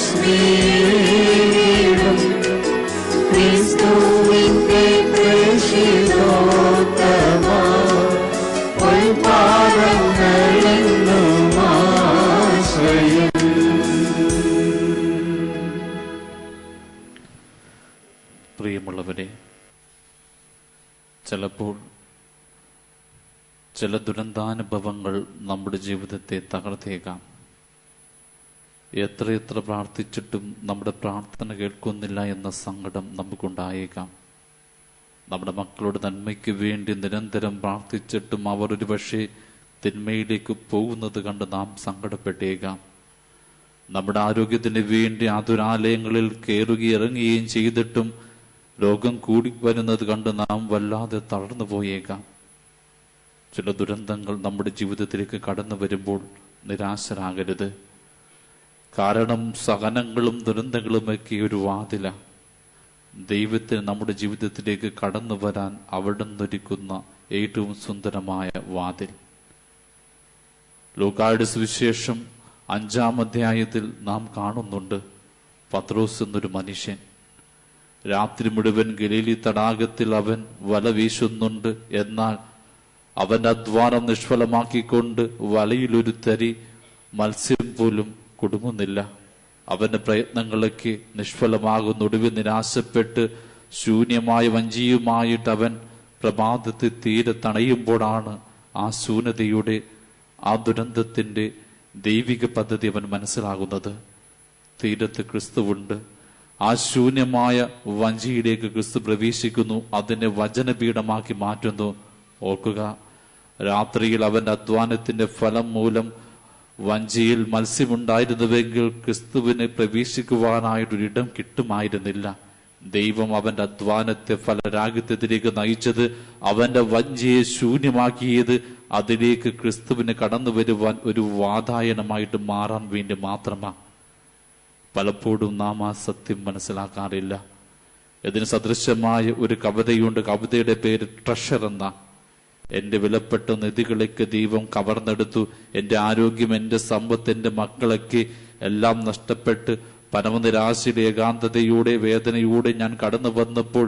സ്നേഹിതം ക്രിസ്തുവിന്റെ പ്രേഷിതോത്തമ ഉൾപാദങ്ങളെന്നും ആശ്രയം. പ്രിയമുള്ളവരെ, ചിലപ്പോൾ ചില ദുരന്താനുഭവങ്ങൾ നമ്മുടെ ജീവിതത്തെ തകർത്തേക്കാം. എത്രയെത്ര പ്രാർത്ഥിച്ചിട്ടും നമ്മുടെ പ്രാർത്ഥന കേൾക്കുന്നില്ല എന്ന സങ്കടം നമുക്കുണ്ടായേക്കാം. നമ്മുടെ മക്കളുടെ നന്മയ്ക്ക് വേണ്ടി നിരന്തരം പ്രാർത്ഥിച്ചിട്ടും അവർ ഒരു പക്ഷേ തിന്മയിലേക്ക് പോകുന്നത് കണ്ട് നാം സങ്കടപ്പെട്ടേക്കാം. നമ്മുടെ ആരോഗ്യത്തിന് വേണ്ടി ആതുരാലയങ്ങളിൽ കയറുകയും ഇറങ്ങുകയും ചെയ്തിട്ടും രോഗം കൂടി വരുന്നത് കണ്ട് നാം വല്ലാതെ തളർന്നു പോയേക്കാം. ചില ദുരന്തങ്ങൾ നമ്മുടെ ജീവിതത്തിലേക്ക് കടന്നു വരുമ്പോൾ നിരാശരാകരുത്. കാരണം സഹനങ്ങളും ദുരന്തങ്ങളുമൊക്കെ ഒരു വാതില. ദൈവത്തിന് നമ്മുടെ ജീവിതത്തിലേക്ക് കടന്നു വരാൻ അവിടുന്ന് ഒരുക്കുന്ന ഏറ്റവും സുന്ദരമായ വാതിൽ. ലൂക്കായുടെ സുവിശേഷം 5-ാം അധ്യായത്തിൽ നാം കാണുന്നുണ്ട്, പത്രോസ് എന്നൊരു മനുഷ്യൻ രാത്രി മുഴുവൻ ഗലീലി തടാകത്തിൽ അവൻ വല വീശുന്നുണ്ട്. എന്നാൽ അവന്റെ അധ്വാനം നിഷ്ഫലമാക്കിക്കൊണ്ട് വലയിലൊരു തരി മത്സ്യം പോലും കുടുങ്ങുന്നില്ല. അവന്റെ പ്രയത്നങ്ങളൊക്കെ നിഷ്ഫലമാകുന്ന ഒടുവിൽ നിരാശപ്പെട്ട് ശൂന്യമായ വഞ്ചിയുമായിട്ട് അവൻ പ്രഭാതത്തിൽ തീരെ തണയുമ്പോഴാണ് ആ ശൂന്യതയുടെ, ആ ദുരന്തത്തിന്റെ ദൈവിക പദ്ധതി അവൻ മനസ്സിലാകുന്നത്. തീരത്ത് ക്രിസ്തുവുണ്ട്. ആ ശൂന്യമായ വഞ്ചിയിലേക്ക് ക്രിസ്തു പ്രവേശിക്കുന്നു, അതിനെ വചനപീഠമാക്കി മാറ്റുന്നു. ഓർക്കുക, രാത്രിയിൽ അവന്റെ അധ്വാനത്തിന്റെ ഫലം മൂലം വഞ്ചിയിൽ മത്സ്യമുണ്ടായിരുന്നുവെങ്കിൽ ക്രിസ്തുവിനെ പ്രവേശിക്കുവാനായിട്ടൊരിടം കിട്ടുമായിരുന്നില്ല. ദൈവം അവന്റെ അധ്വാനത്തെ ഫലരാഹിത്യത്തിലേക്ക് നയിച്ചത്, അവന്റെ വഞ്ചിയെ ശൂന്യമാക്കിയത് അതിലേക്ക് ക്രിസ്തുവിന് കടന്നു വരുവാൻ ഒരു വാതായനമായിട്ട് മാറാൻ വേണ്ടി മാത്രമാണ്. പലപ്പോഴും നാം ആ സത്യം മനസ്സിലാക്കാറില്ല. ഇതിന് സദൃശമായ ഒരു കവിതയുണ്ട്. കവിതയുടെ പേര് ട്രഷർ എന്ന. എന്റെ വിലപ്പെട്ട നിധികളൊക്കെ ദൈവം കവർന്നെടുത്തു, എന്റെ ആരോഗ്യം, എന്റെ സമ്പത്ത്, എന്റെ മക്കളൊക്കെ എല്ലാം നഷ്ടപ്പെട്ട് പരമനിരാശയുടെ ഏകാന്തതയോടെ വേദനയോടെ ഞാൻ കടന്നു വന്നപ്പോൾ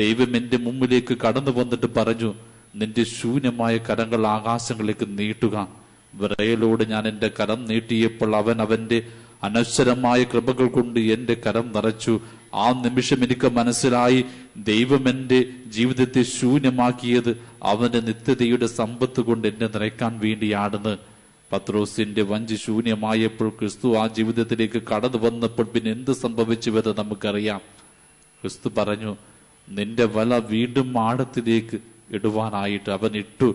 ദൈവം എന്റെ മുമ്പിലേക്ക് കടന്നു വന്നിട്ട് പറഞ്ഞു, നിന്റെ ശൂന്യമായ കരങ്ങൾ ആകാശങ്ങളിലേക്ക് നീട്ടുക. വിറയലോട് ഞാൻ എന്റെ കരം നീട്ടിയപ്പോൾ അവൻ അവന്റെ അനശ്വരമായ കൃപകൾ കൊണ്ട് എന്റെ കരം നിറച്ചു. ആ നിമിഷം എനിക്ക് മനസ്സിലായി, ദൈവം എന്റെ ജീവിതത്തെ ശൂന്യമാക്കിയത് അവന്റെ നിത്യതയുടെ സമ്പത്ത് കൊണ്ട് എന്നെ നിറയ്ക്കാൻ വേണ്ടിയാണെന്ന്. പത്രോസിന്റെ വഞ്ചി ശൂന്യമായപ്പോൾ ക്രിസ്തു ആ ജീവിതത്തിലേക്ക് കടന്നു വന്നപ്പോൾ പിന്നെ എന്ത് സംഭവിച്ചുവെന്ന് നമുക്കറിയാം. ക്രിസ്തു പറഞ്ഞു, നിന്റെ വല വീണ്ടും ആഴത്തിലേക്ക് ഇടുവാനായിട്ട് അവൻ ഇട്ടു.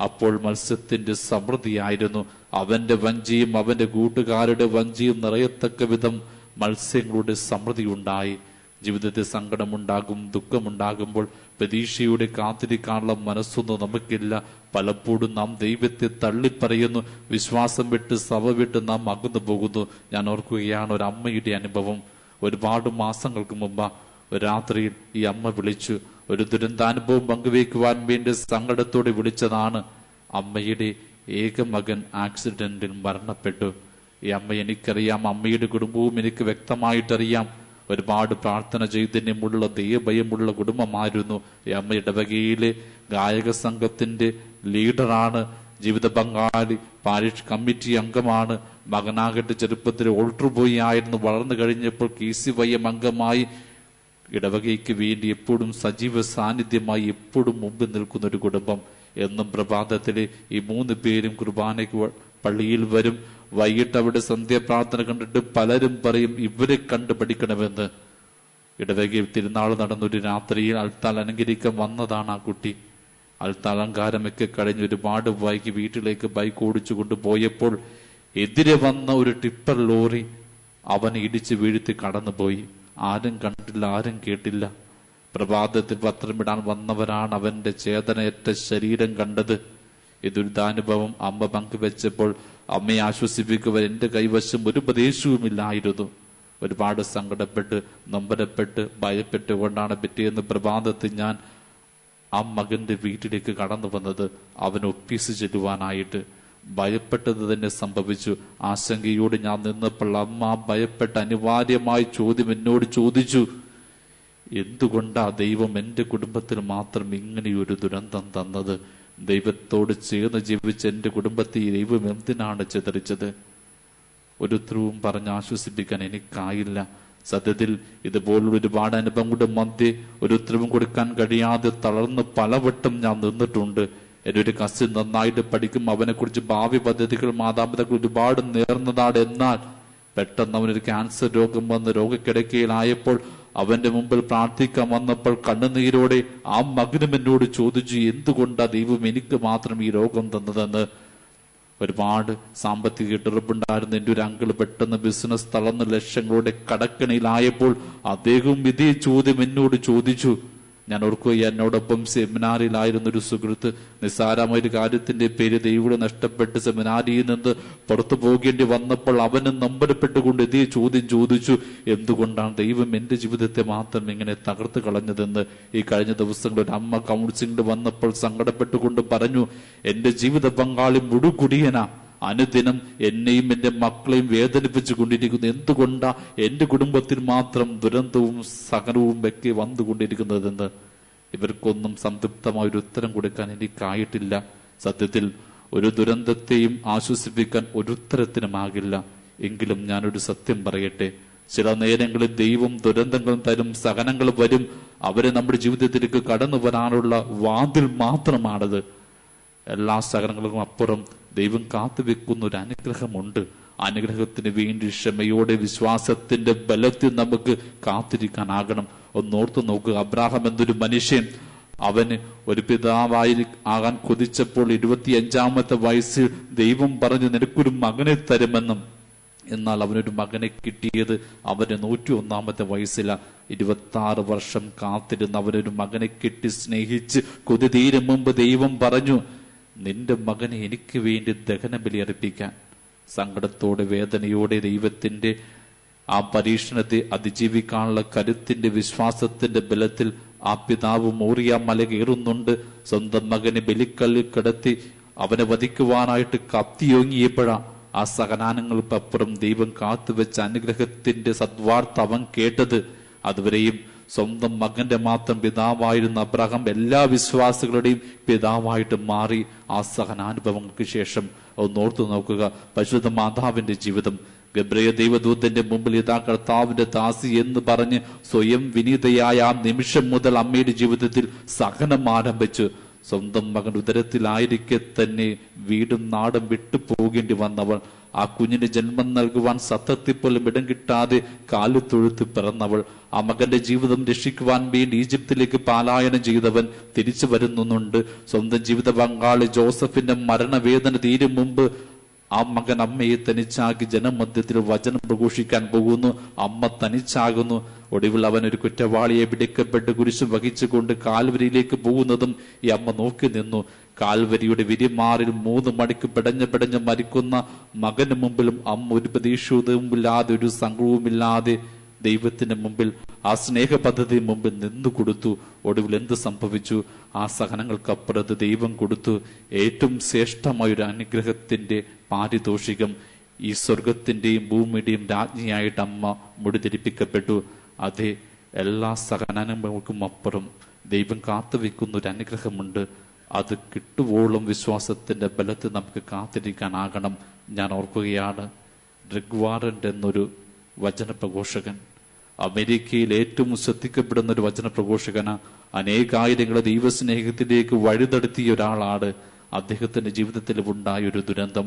അപ്പോൾ മത്സ്യത്തിന്റെ സമൃദ്ധിയായിരുന്നു. അവന്റെ വഞ്ചിയും അവന്റെ കൂട്ടുകാരുടെ വഞ്ചിയും നിറയത്തക്ക വിധം മത്സ്യങ്ങളുടെ സമൃദ്ധി ഉണ്ടായി. ജീവിതത്തിൽ സങ്കടമുണ്ടാകും, ദുഃഖമുണ്ടാകുമ്പോൾ പ്രതീക്ഷയുടെ കാത്തിരിക്കാനുള്ള മനസ്സൊന്നും നമുക്കില്ല. പലപ്പോഴും നാം ദൈവത്തെ തള്ളിപ്പറയുന്നു, വിശ്വാസം വിട്ട് സഭ വിട്ട് നാം അകന്നു പോകുന്നു. ഞാൻ ഓർക്കുകയാണ് ഒരു അമ്മയുടെ അനുഭവം. ഒരുപാട് മാസങ്ങൾക്ക് മുമ്പ് ഒരു രാത്രിയിൽ ഈ അമ്മ വിളിച്ചു. ഒരു ദുരന്താനുഭവം പങ്കുവയ്ക്കുവാൻ വേണ്ടി സങ്കടത്തോടെ വിളിച്ചതാണ്. അമ്മയുടെ ഏക മകൻ ആക്സിഡന്റിൽ മരണപ്പെട്ടു. ഈ അമ്മ എനിക്കറിയാം, അമ്മയുടെ കുടുംബവും എനിക്ക് വ്യക്തമായിട്ടറിയാം. ഒരുപാട് പ്രാർത്ഥന ചൈതന്യമുള്ള ദൈവഭയമുള്ള കുടുംബമായിരുന്നു. ഈ അമ്മ ഇടവകയിലെ ഗായക സംഘത്തിന്റെ ലീഡറാണ്, ജീവിത പങ്കാളി, പാരിഷ് കമ്മിറ്റി അംഗമാണ്. മകനാകട്ടെ ചെറുപ്പത്തിൽ ഓൾട്ടർ ബോയ് ആയിരുന്നു. വളർന്നു കഴിഞ്ഞപ്പോൾ KCYM അംഗമായി. ഇടവകയ്ക്ക് വേണ്ടി എപ്പോഴും സജീവ സാന്നിധ്യമായി എപ്പോഴും മുമ്പിൽ നിൽക്കുന്ന ഒരു കുടുംബം. എന്നും പ്രഭാതത്തില് ഈ 3 പേരും കുർബാനയ്ക്ക് പള്ളിയിൽ വരും. വൈകിട്ട് അവിടെ സന്ധ്യാപ്രാർത്ഥന കണ്ടിട്ട് പലരും പറയും ഇവരെ കണ്ടു പഠിക്കണമെന്ന്. ഇടവകയിൽ തിരുനാൾ നടന്നൊരു രാത്രിയിൽ അൽത്താൽ അലങ്കരിക്കാൻ വന്നതാണ് ആ കുട്ടി. അൽത്താലങ്കാരമൊക്കെ കഴിഞ്ഞ് ഒരുപാട് വൈകി വീട്ടിലേക്ക് ബൈക്ക് ഓടിച്ചു കൊണ്ടുപോയപ്പോൾ എതിരെ വന്ന ഒരു ടിപ്പർ ലോറി അവനെ ഇടിച്ച് വീഴ്ത്തി കടന്നുപോയി. ആരും കണ്ടില്ല, ആരും കേട്ടില്ല. പ്രഭാതത്തിൽ പത്രമിടാൻ വന്നവരാണ് അവന്റെ ചേതനയറ്റ ശരീരം കണ്ടത്. ഈ ദുരിതാനുഭവം അമ്മ പങ്കുവെച്ചപ്പോൾ അമ്മയെ ആശ്വസിപ്പിക്കുവാൻ എന്റെ കൈവശം ഒരു ഉപദേശവുമില്ലായിരുന്നു. ഒരുപാട് സങ്കടപ്പെട്ട് നൊമ്പരപ്പെട്ട് ഭയപ്പെട്ടുകൊണ്ടാണ് പിറ്റേന്ന് പ്രഭാതത്തിൽ ഞാൻ ആ മകന്റെ വീട്ടിലേക്ക് കടന്നു വന്നത്. അവൻ ഒപ്പീസ് ചെല്ലുവാനായിട്ട്. ഭയപ്പെട്ടത് തന്നെ സംഭവിച്ചു. ആശങ്കയോട് ഞാൻ നിന്നപ്പോൾ അമ്മ ഭയപ്പെട്ട അനിവാര്യമായ ചോദ്യം എന്നോട് ചോദിച്ചു, എന്തുകൊണ്ടാ ദൈവം എൻ്റെ കുടുംബത്തിൽ മാത്രം ഇങ്ങനെയൊരു ദുരന്തം തന്നത്? ദൈവത്തോട് ചേർന്ന് ജീവിച്ച എൻ്റെ കുടുംബത്തെ ദൈവം എന്തിനാണ് ചിതറിച്ചത്? ഒരു ഉത്തരവും പറഞ്ഞ് ആശ്വസിപ്പിക്കാൻ എനിക്കായില്ല. സത്യത്തിൽ ഇതുപോലുള്ള ഒരുപാട് അനുഭവങ്ങളുടെ മധ്യേ ഒരു ഉത്തരവും കൊടുക്കാൻ കഴിയാതെ തളർന്ന് പലവട്ടം ഞാൻ നിന്നിട്ടുണ്ട്. എൻ്റെ ഒരു കസിൻ നന്നായിട്ട് പഠിക്കും, അവനെ കുറിച്ച് ഭാവി പദ്ധതികൾ മാതാപിതാക്കൾ ഒരുപാട് നേർന്നതാണ്. എന്നാൽ പെട്ടെന്ന് അവനൊരു ക്യാൻസർ രോഗം വന്ന് രോഗക്കിടക്കയിലായപ്പോൾ അവന്റെ മുമ്പിൽ പ്രാർത്ഥിക്കാൻ വന്നപ്പോൾ കണ്ണുനീരോടെ ആ മകനും എന്നോട് ചോദിച്ചു, എന്തുകൊണ്ടാ ദൈവം എനിക്ക് മാത്രം ഈ രോഗം തന്നതെന്ന്. ഒരുപാട് സാമ്പത്തിക ഇടർപ്പുണ്ടായിരുന്ന എൻ്റെ ഒരു അങ്കിള് പെട്ടെന്ന് ബിസിനസ് തളർന്ന് ലക്ഷങ്ങളുടെ കടക്കണിയിലായപ്പോൾ അദ്ദേഹം ഇതേ ചോദ്യം എന്നോട് ചോദിച്ചു. ഞാൻ ഓർക്കുകയാണ്, എന്നോടൊപ്പം സെമിനാറിലായിരുന്ന ഒരു സുഹൃത്ത് നിസ്സാരമായ ഒരു കാര്യത്തിന്റെ പേര് ദൈവം നഷ്ടപ്പെട്ട് സെമിനാരിയിൽ നിന്ന് പുറത്തു പോകേണ്ടി വന്നപ്പോൾ അവനും നമ്പരപ്പെട്ടുകൊണ്ട് ഇതേ ചോദ്യം ചോദിച്ചു, എന്തുകൊണ്ടാണ് ദൈവം എൻ്റെ ജീവിതത്തെ മാത്രം ഇങ്ങനെ തകർത്ത് കളഞ്ഞതെന്ന്. ഈ കഴിഞ്ഞ ദിവസങ്ങളിൽ ഒരു അമ്മ കൗൺസിലിംഗ് വന്നപ്പോൾ സങ്കടപ്പെട്ടുകൊണ്ട് പറഞ്ഞു, എൻ്റെ ജീവിത പങ്കാളി മുഴുകുടിയനാ, അനുദിനം എന്നെയും എൻ്റെ മക്കളെയും വേദനിപ്പിച്ചു കൊണ്ടിരിക്കുന്നു. എന്തുകൊണ്ടാ എൻ്റെ കുടുംബത്തിൽ മാത്രം ദുരന്തവും സഹനവും ഒക്കെ വന്നുകൊണ്ടിരിക്കുന്നതെന്ന്. ഇവർക്കൊന്നും സംതൃപ്തമായ ഒരു ഉത്തരം കൊടുക്കാൻ എനിക്കായിട്ടില്ല. സത്യത്തിൽ ഒരു ദുരന്തത്തെയും ആശ്വസിപ്പിക്കാൻ ഒരു ഉത്തരത്തിനുമാകില്ല. എങ്കിലും ഞാനൊരു സത്യം പറയട്ടെ, ചില നേരങ്ങളിൽ ദൈവം ദുരന്തങ്ങൾ തരും, സഹനങ്ങൾ വരും. അവരെ നമ്മുടെ ജീവിതത്തിലേക്ക് കടന്നു വരാനുള്ള വാതിൽ മാത്രമാണത്. എല്ലാ സഹനങ്ങൾക്കും അപ്പുറം ദൈവം കാത്തുവെക്കുന്ന ഒരു അനുഗ്രഹമുണ്ട്. അനുഗ്രഹത്തിന് വേണ്ടി ക്ഷമയോടെ വിശ്വാസത്തിന്റെ ബലത്തിൽ നമുക്ക് കാത്തിരിക്കാനാകണം. ഒന്നോർത്ത് നോക്കുക, അബ്രാഹാം എന്നൊരു മനുഷ്യൻ, അവന് ഒരു പിതാവായി ആകാൻ കൊതിച്ചപ്പോൾ 25-ാമത്തെ വയസ്സിൽ ദൈവം പറഞ്ഞു, നിനക്കൊരു മകനെ തരുമെന്നും. എന്നാൽ അവനൊരു മകനെ കിട്ടിയത് അവന് 101-ാമത്തെ വയസ്സില. 26 വർഷം കാത്തിരുന്ന് അവനൊരു മകനെ കിട്ടി സ്നേഹിച്ച് കൊതി തീരും മുമ്പ് ദൈവം പറഞ്ഞു, നിന്റെ മകനെ എനിക്ക് വേണ്ടി ദഹനബലി അർപ്പിക്കാൻ. സങ്കടത്തോടെ വേദനയോടെ ദൈവത്തിന്റെ ആ പരീക്ഷണത്തെ അതിജീവിക്കാനുള്ള കരുത്തിന്റെ വിശ്വാസത്തിന്റെ ബലത്തിൽ ആ പിതാവ് മോറിയ മല കയറുന്നുണ്ട്. സ്വന്തം മകനെ ബലിക്കല്ലിൽ കിടത്തി അവനെ വധിക്കുവാനായിട്ട് കത്തിയോങ്ങിയപ്പോഴാ ആ സഹനാനങ്ങൾക്കപ്പുറം ദൈവം കാത്തുവെച്ച അനുഗ്രഹത്തിന്റെ സദ്വാർത്ത അവൻ കേട്ടത്. അതുവരെയും സ്വന്തം മകന്റെ മാത്രം പിതാവായിരുന്ന അബ്രഹാം എല്ലാ വിശ്വാസികളുടെയും പിതാവായിട്ട് മാറി. ആ സഹനാനുഭവങ്ങൾക്ക് ശേഷം ഒന്നോർത്തു നോക്കുക, പരിശുദ്ധ മാതാവിന്റെ ജീവിതം. ഗബ്രിയേൽ ദൈവദൂതന്റെ മുമ്പിൽ ഇതാ കർത്താവിന്റെ ദാസി എന്ന് പറഞ്ഞ് സ്വയം വിനീതയായ ആ നിമിഷം മുതൽ അമ്മയുടെ ജീവിതത്തിൽ സഹനം ആരംഭിച്ചു. സ്വന്തം മകൻ ഉദരത്തിലായിരിക്കെ തന്നെ വീടും നാടും വിട്ടു പോകേണ്ടി വന്നവൾ, ആ കുഞ്ഞിന് ജന്മം നൽകുവാൻ സത്തത്തിൽ പോലും ഇടം കിട്ടാതെ കാലുതൊഴുത്ത് പിറന്നവൾ, ആ മകന്റെ ജീവിതം രക്ഷിക്കുവാൻ വേണ്ടി ഈജിപ്തിലേക്ക് പലായനം ചെയ്തവൻ തിരിച്ചു വരുന്നുണ്ട്. സ്വന്തം ജീവിത പങ്കാളി ജോസഫിന്റെ മരണവേദന തീരും മുമ്പ് ആ മകൻ അമ്മയെ തനിച്ചാക്കി ജനമധ്യത്തിൽ വചനം പ്രഘോഷിക്കാൻ പോകുന്നു. അമ്മ തനിച്ചാകുന്നു. ഒടുവിൽ അവൻ ഒരു കുറ്റവാളിയെ പിടിക്കപ്പെട്ട് കുരിശ് വഹിച്ചുകൊണ്ട് കാൽവരിയിലേക്ക് പോകുന്നതും ഈ അമ്മ നോക്കി നിന്നു. കാൽവരിയുടെ വിരിമാറിൽ 3 മണിക്ക് പിടഞ്ഞ് മരിക്കുന്ന മകന് മുമ്പിലും അമ്മ ഒരു പ്രതീക്ഷയുമില്ലാതെ ഒരു സങ്കടവുമില്ലാതെ ദൈവത്തിന്റെ മുമ്പിൽ ആ സ്നേഹ പദ്ധതി മുമ്പിൽ നിന്നു കൊടുത്തു. ഒടുവിൽ എന്ത് സംഭവിച്ചു? ആ സഹനങ്ങൾക്കപ്പുറത്ത് ദൈവം കൊടുത്തു ഏറ്റവും ശ്രേഷ്ഠമായ ഒരു അനുഗ്രഹത്തിന്റെ പാരിതോഷികം. ഈ സ്വർഗത്തിന്റെയും ഭൂമിയുടെയും രാജ്ഞിയായിട്ട് അമ്മ മുടിധരിപ്പിക്കപ്പെട്ടു. അതേ, എല്ലാ സഹനങ്ങൾക്കും അപ്പുറം ദൈവം കാത്തുവെക്കുന്ന ഒരു അനുഗ്രഹമുണ്ട്. അത് കിട്ടുവോളം വിശ്വാസത്തിന്റെ ബലത്തിൽ നമുക്ക് കാത്തിരിക്കാനാകണം. ഞാൻ ഓർക്കുകയാണ്, ഡ്രിഗ് വാറന്റ് എന്നൊരു വചനപ്രഘോഷകൻ, അമേരിക്കയിൽ ഏറ്റവും ശ്രദ്ധിക്കപ്പെടുന്ന ഒരു വചനപ്രഘോഷകന്, അനേകായിരങ്ങളെ ദൈവസ്നേഹത്തിലേക്ക് വഴിതെടുത്തിയ ഒരാളാണ്. അദ്ദേഹത്തിന്റെ ജീവിതത്തിൽ ഉണ്ടായ ഒരു ദുരന്തം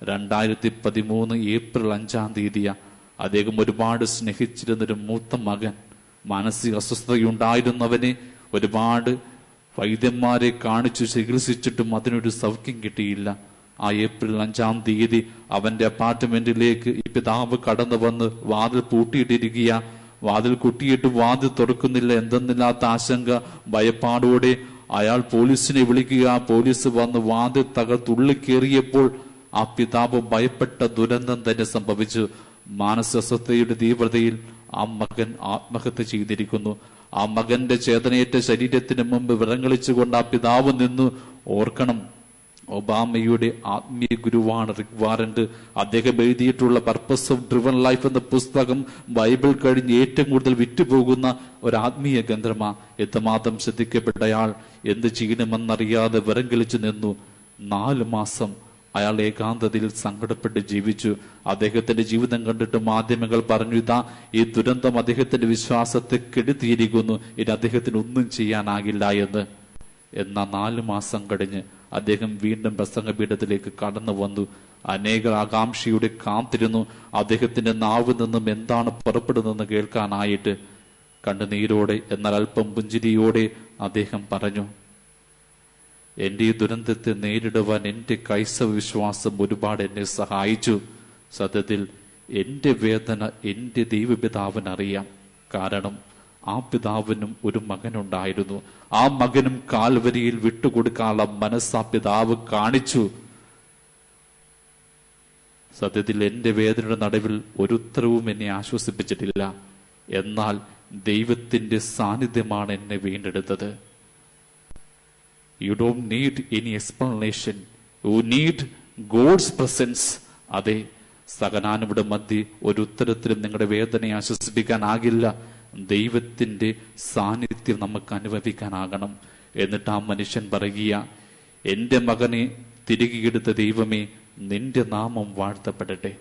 2013 ഏപ്രിൽ 5-ാം തീയതിയാ. അദ്ദേഹം ഒരുപാട് സ്നേഹിച്ചിരുന്നൊരു മൂത്ത മകൻ, മാനസിക അസ്വസ്ഥതയുണ്ടായിരുന്നവനെ ഒരുപാട് വൈദ്യന്മാരെ കാണിച്ചു ചികിത്സിച്ചിട്ടും അതിനൊരു സൗഖ്യം കിട്ടിയില്ല. ആ ഏപ്രിൽ 5-ാം തീയതി അവന്റെ അപ്പാർട്ട്മെന്റിലേക്ക് ഈ പിതാവ് കടന്നു വന്ന് വാതിൽ പൂട്ടിയിട്ടിരിക്കുക. വാതിൽ കുട്ടിയിട്ട് വാതിൽ തുറക്കുന്നില്ല. എന്തെന്നില്ലാത്ത ആശങ്ക, ഭയപ്പാടോടെ അയാൾ പോലീസിനെ വിളിക്കുക. പോലീസ് വന്ന് വാതിൽ തകർത്തുള്ളിൽ കയറിയപ്പോൾ ആ പിതാവ് ഭയപ്പെട്ട ദുരന്തം തന്നെ സംഭവിച്ചു. മാനസികസ്വസ്ഥതയുടെ തീവ്രതയിൽ ആ മകൻ ആത്മഹത്യ ചെയ്തിരിക്കുന്നു. ആ മകന്റെ ചേതനയേറ്റ ശരീരത്തിന് മുമ്പ് വിറങ്ങളിച്ചുകൊണ്ട് ആ പിതാവ് നിന്നു. ഓർക്കണം, ഒബാമയുടെ ആത്മീയ ഗുരുവാണ് റിക് വാറന്റ്. അദ്ദേഹം എഴുതിയിട്ടുള്ള പർപ്പസ് ഓഫ് ഡ്രിവൺ ലൈഫ് എന്ന പുസ്തകം ബൈബിൾ കഴിഞ്ഞ് ഏറ്റവും കൂടുതൽ വിറ്റുപോകുന്ന ഒരു ആത്മീയ ഗ്രന്ഥമാ. എത്രമാത്രം ശ്രദ്ധിക്കപ്പെട്ടയാൾ എന്ത് ചെയ്യണമെന്നറിയാതെ വിറങ്ങലിച്ചു നിന്നു. 4 മാസം അയാൾ ഏകാന്തതയിൽ സങ്കടപ്പെട്ട് ജീവിച്ചു. അദ്ദേഹത്തിന്റെ ജീവിതം കണ്ടിട്ട് മാധ്യമങ്ങൾ പറഞ്ഞു, ഇതാ ഈ ദുരന്തം അദ്ദേഹത്തിന്റെ വിശ്വാസത്തെ കെടുത്തിയിരിക്കുന്നു, ഇനി അദ്ദേഹത്തിന് ഒന്നും ചെയ്യാനാകില്ല എന്ന്. എന്നാൽ 4 മാസം കഴിഞ്ഞ് അദ്ദേഹം വീണ്ടും പ്രസംഗപീഠത്തിലേക്ക് കടന്നു വന്നു. അനേകർ ആകാംക്ഷയുടെ കാത്തിരുന്നു അദ്ദേഹത്തിന്റെ നാവിൽ നിന്നും എന്താണ് പുറപ്പെടുന്നതെന്ന് കേൾക്കാനായിട്ട്. കണ്ണുനീരോടെ എന്നാൽ അല്പം പുഞ്ചിരിയോടെ അദ്ദേഹം പറഞ്ഞു, എന്റെ ഈ ദുരന്തത്തെ നേരിടുവാൻ എന്റെ ക്രൈസ്തവ വിശ്വാസം ഒരുപാട് എന്നെ സഹായിച്ചു. സത്യത്തിൽ എന്റെ വേദന എന്റെ ദൈവപിതാവിനറിയാം. കാരണം ആ പിതാവിനും ഒരു മകനുണ്ടായിരുന്നു. ആ മകനും കാൽവരിയിൽ വിട്ടുകൊടുക്കാനുള്ള മനസ്സ് ആ പിതാവ് കാണിച്ചു. സത്യത്തിൽ എന്റെ വേദനയുടെ നടുവിൽ ഒരു ഉത്തരവും എന്നെ ആശ്വസിപ്പിച്ചിട്ടില്ല. എന്നാൽ ദൈവത്തിന്റെ സാന്നിധ്യമാണ് എന്നെ വീണ്ടെടുത്തത്. You don't need any explanation, you need God's presence. അതെ, സഹനാനുവിടെ മധ്യ ഒരു ഉത്തരത്തിലും നിങ്ങളുടെ വേദനയെ ആശ്വസിപ്പിക്കാനാകില്ല. ദൈവത്തിന്റെ സാന്നിധ്യം നമുക്ക് അനുഭവിക്കാനാകണം. എന്നിട്ട് ആ മനുഷ്യൻ പറയുക, എന്റെ മകനെ തിരികെ എടുത്ത ദൈവമേ, നിന്റെ നാമം വാഴ്ത്തപ്പെടട്ടെ.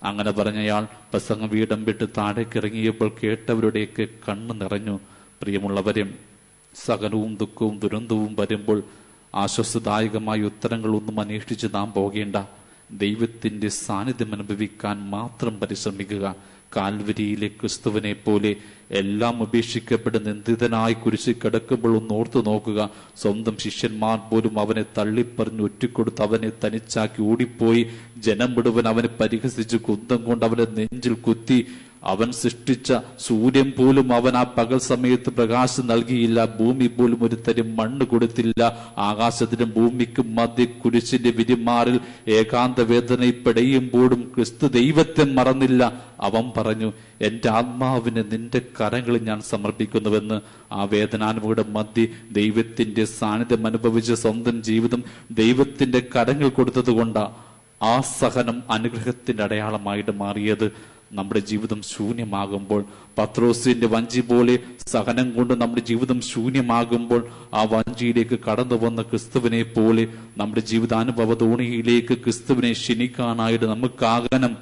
അങ്ങനെ പറഞ്ഞയാൾ പ്രസംഗം വീടം വിട്ട് താഴേക്ക് ഇറങ്ങിയപ്പോൾ കേട്ടവരുടെയൊക്കെ കണ്ണു നിറഞ്ഞു. പ്രിയമുള്ളവരും, സഹനവും ദുഃഖവും ദുരന്തവും വരുമ്പോൾ ആശ്വാസദായകമായ ഉത്തരങ്ങളൊന്നും അന്വേഷിച്ച് നാം പോകേണ്ട. ദൈവത്തിന്റെ സാന്നിധ്യം അനുഭവിക്കാൻ മാത്രം പരിശ്രമിക്കുക. കാൽവരിയിലെ ക്രിസ്തുവിനെ പോലെ എല്ലാം ഉപേക്ഷിക്കപ്പെട്ട് നിന്ദിതനായി കുരിശിൽ കിടക്കുമ്പോൾ ഒന്ന് ഓർത്തു നോക്കുക. സ്വന്തം ശിഷ്യന്മാർ പോലും അവനെ തള്ളിപ്പറഞ്ഞ് ഒറ്റിക്കൊടുത്ത് അവനെ തനിച്ചാക്കി ഓടിപ്പോയി. ജനം മുഴുവൻ അവനെ പരിഹസിച്ച് കുന്തം കൊണ്ട് അവനെ നെഞ്ചിൽ കുത്തി. അവൻ സൃഷ്ടിച്ച സൂര്യൻ പോലും അവൻ ആ പകൽ സമയത്ത് പ്രകാശം നൽകിയില്ല. ഭൂമി പോലും ഒരു തരി മണ്ണ് കൊടുത്തില്ല. ആകാശത്തിനും ഭൂമിക്കും മധ്യ കുരിശിന്റെ വിരിമാറിൽ ഏകാന്ത വേദനയിൽ പെടയുമ്പോഴും ക്രിസ്തു ദൈവത്തെ മറന്നില്ല. അവൻ പറഞ്ഞു, എന്റെ ആത്മാവിനെ നിന്റെ കരങ്ങളിൽ ഞാൻ സമർപ്പിക്കുന്നുവെന്ന്. ആ വേദനാനുഭവയുടെ മധ്യ ദൈവത്തിന്റെ സാന്നിധ്യം അനുഭവിച്ച സ്വന്തം ജീവിതം ദൈവത്തിന്റെ കരങ്ങൾ കൊടുത്തത് കൊണ്ട് ആ സഹനം അനുഗ്രഹത്തിന്റെ അടയാളമായിട്ട് മാറിയത്. നമ്മുടെ ജീവിതം ശൂന്യമാകുമ്പോൾ, പത്രോസിന്റെ വഞ്ചി പോലെ സഹനം കൊണ്ട് നമ്മുടെ ജീവിതം ശൂന്യമാകുമ്പോൾ, ആ വഞ്ചിയിലേക്ക് കടന്നു വന്ന ക്രിസ്തുവിനെ പോലെ നമ്മുടെ ജീവിതാനുഭവ തോണിയിലേക്ക് ക്രിസ്തുവിനെ ക്ഷണിക്കാനായിട്ട് നമുക്കാകണം.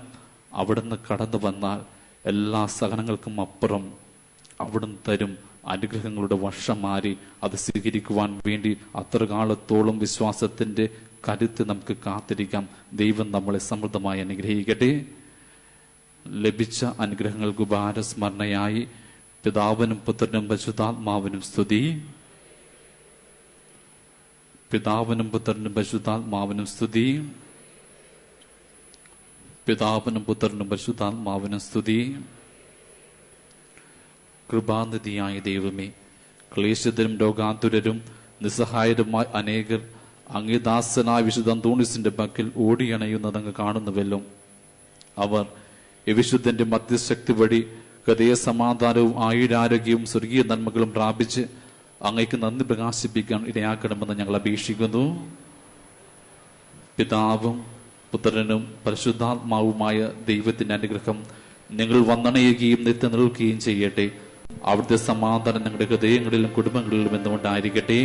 അവിടുന്ന് കടന്നു വന്നാൽ എല്ലാ സഹനങ്ങൾക്കും അപ്പുറം അവിടുന്ന് തരും അനുഗ്രഹങ്ങളുടെ വർഷം മാറി. അത് സ്വീകരിക്കുവാൻ വേണ്ടി അത്ര കാലത്തോളം വിശ്വാസത്തിന്റെ കരുത്ത് നമുക്ക് കാത്തിരിക്കാം. ദൈവം നമ്മളെ സമൃദ്ധമായി അനുഗ്രഹിക്കട്ടെ. ലഭിച്ച അനുഗ്രഹങ്ങൾക്ക് ഉപഹാരസ്മരണയായി പിതാവിനും പുത്രനും പരിശുദ്ധാത്മാവിനും സ്തുതി. പിതാവിനും പുത്രനും പരിശുദ്ധാത്മാവിനും സ്തുതി. പിതാവിനും പുത്രനും പരിശുദ്ധാത്മാവിനും സ്തുതി. കൃപാനിധിയായ ദൈവമേ, ക്ലേശിതരും രോഗാതുരരും നിസ്സഹായരുമായ അനേകർ അങ്ങേദാസനായ വിശുദ്ധ അന്തോണീസിന്റെ പക്കൽ ഓടിയണയുന്നത് അങ്ങ് കാണുന്നുവല്ലോ. അവർ ഈ വിശുദ്ധന്റെ മധ്യശക്തി വഴി ഹൃദയ സമാധാനവും ആയുരാരോഗ്യവും സ്വർഗീയ നന്മകളും പ്രാപിച്ച് അങ്ങയ്ക്ക് നന്ദി പ്രകാശിപ്പിക്കാൻ ഇടയാക്കണമെന്ന് ഞങ്ങൾ അപേക്ഷിക്കുന്നു. പിതാവും പുത്രനും പരിശുദ്ധാത്മാവുമായ ദൈവത്തിന്റെ അനുഗ്രഹം നിങ്ങൾ വന്നണയുകയും നിത്യം നിൽക്കുകയും ചെയ്യട്ടെ. അവിടുത്തെ സമാധാനം ഞങ്ങളുടെ ഹൃദയങ്ങളിലും കുടുംബങ്ങളിലും എന്നുകൊണ്ടായിരിക്കട്ടെ.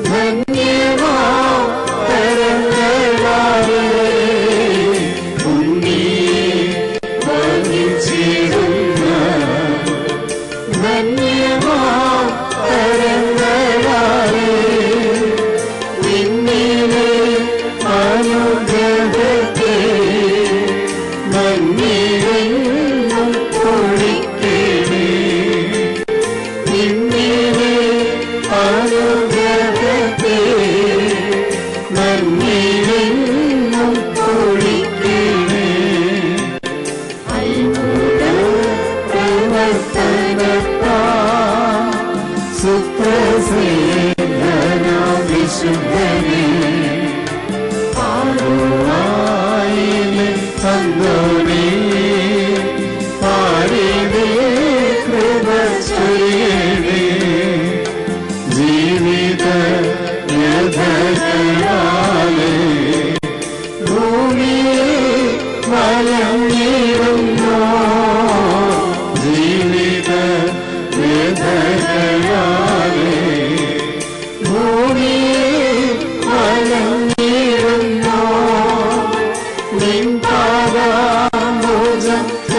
ധന്യ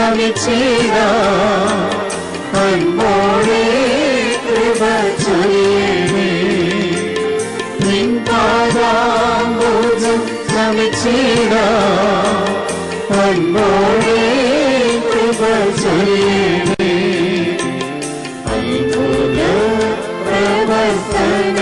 നമിച്ചിട അൻപോടെ കൃപ ചൊരിയണേ നിൻ പാദാംബുജം നമിച്ചിട അൻപോടെ കൃപ ചൊരിയണേ അത്ഭുത പ്രവർത്തന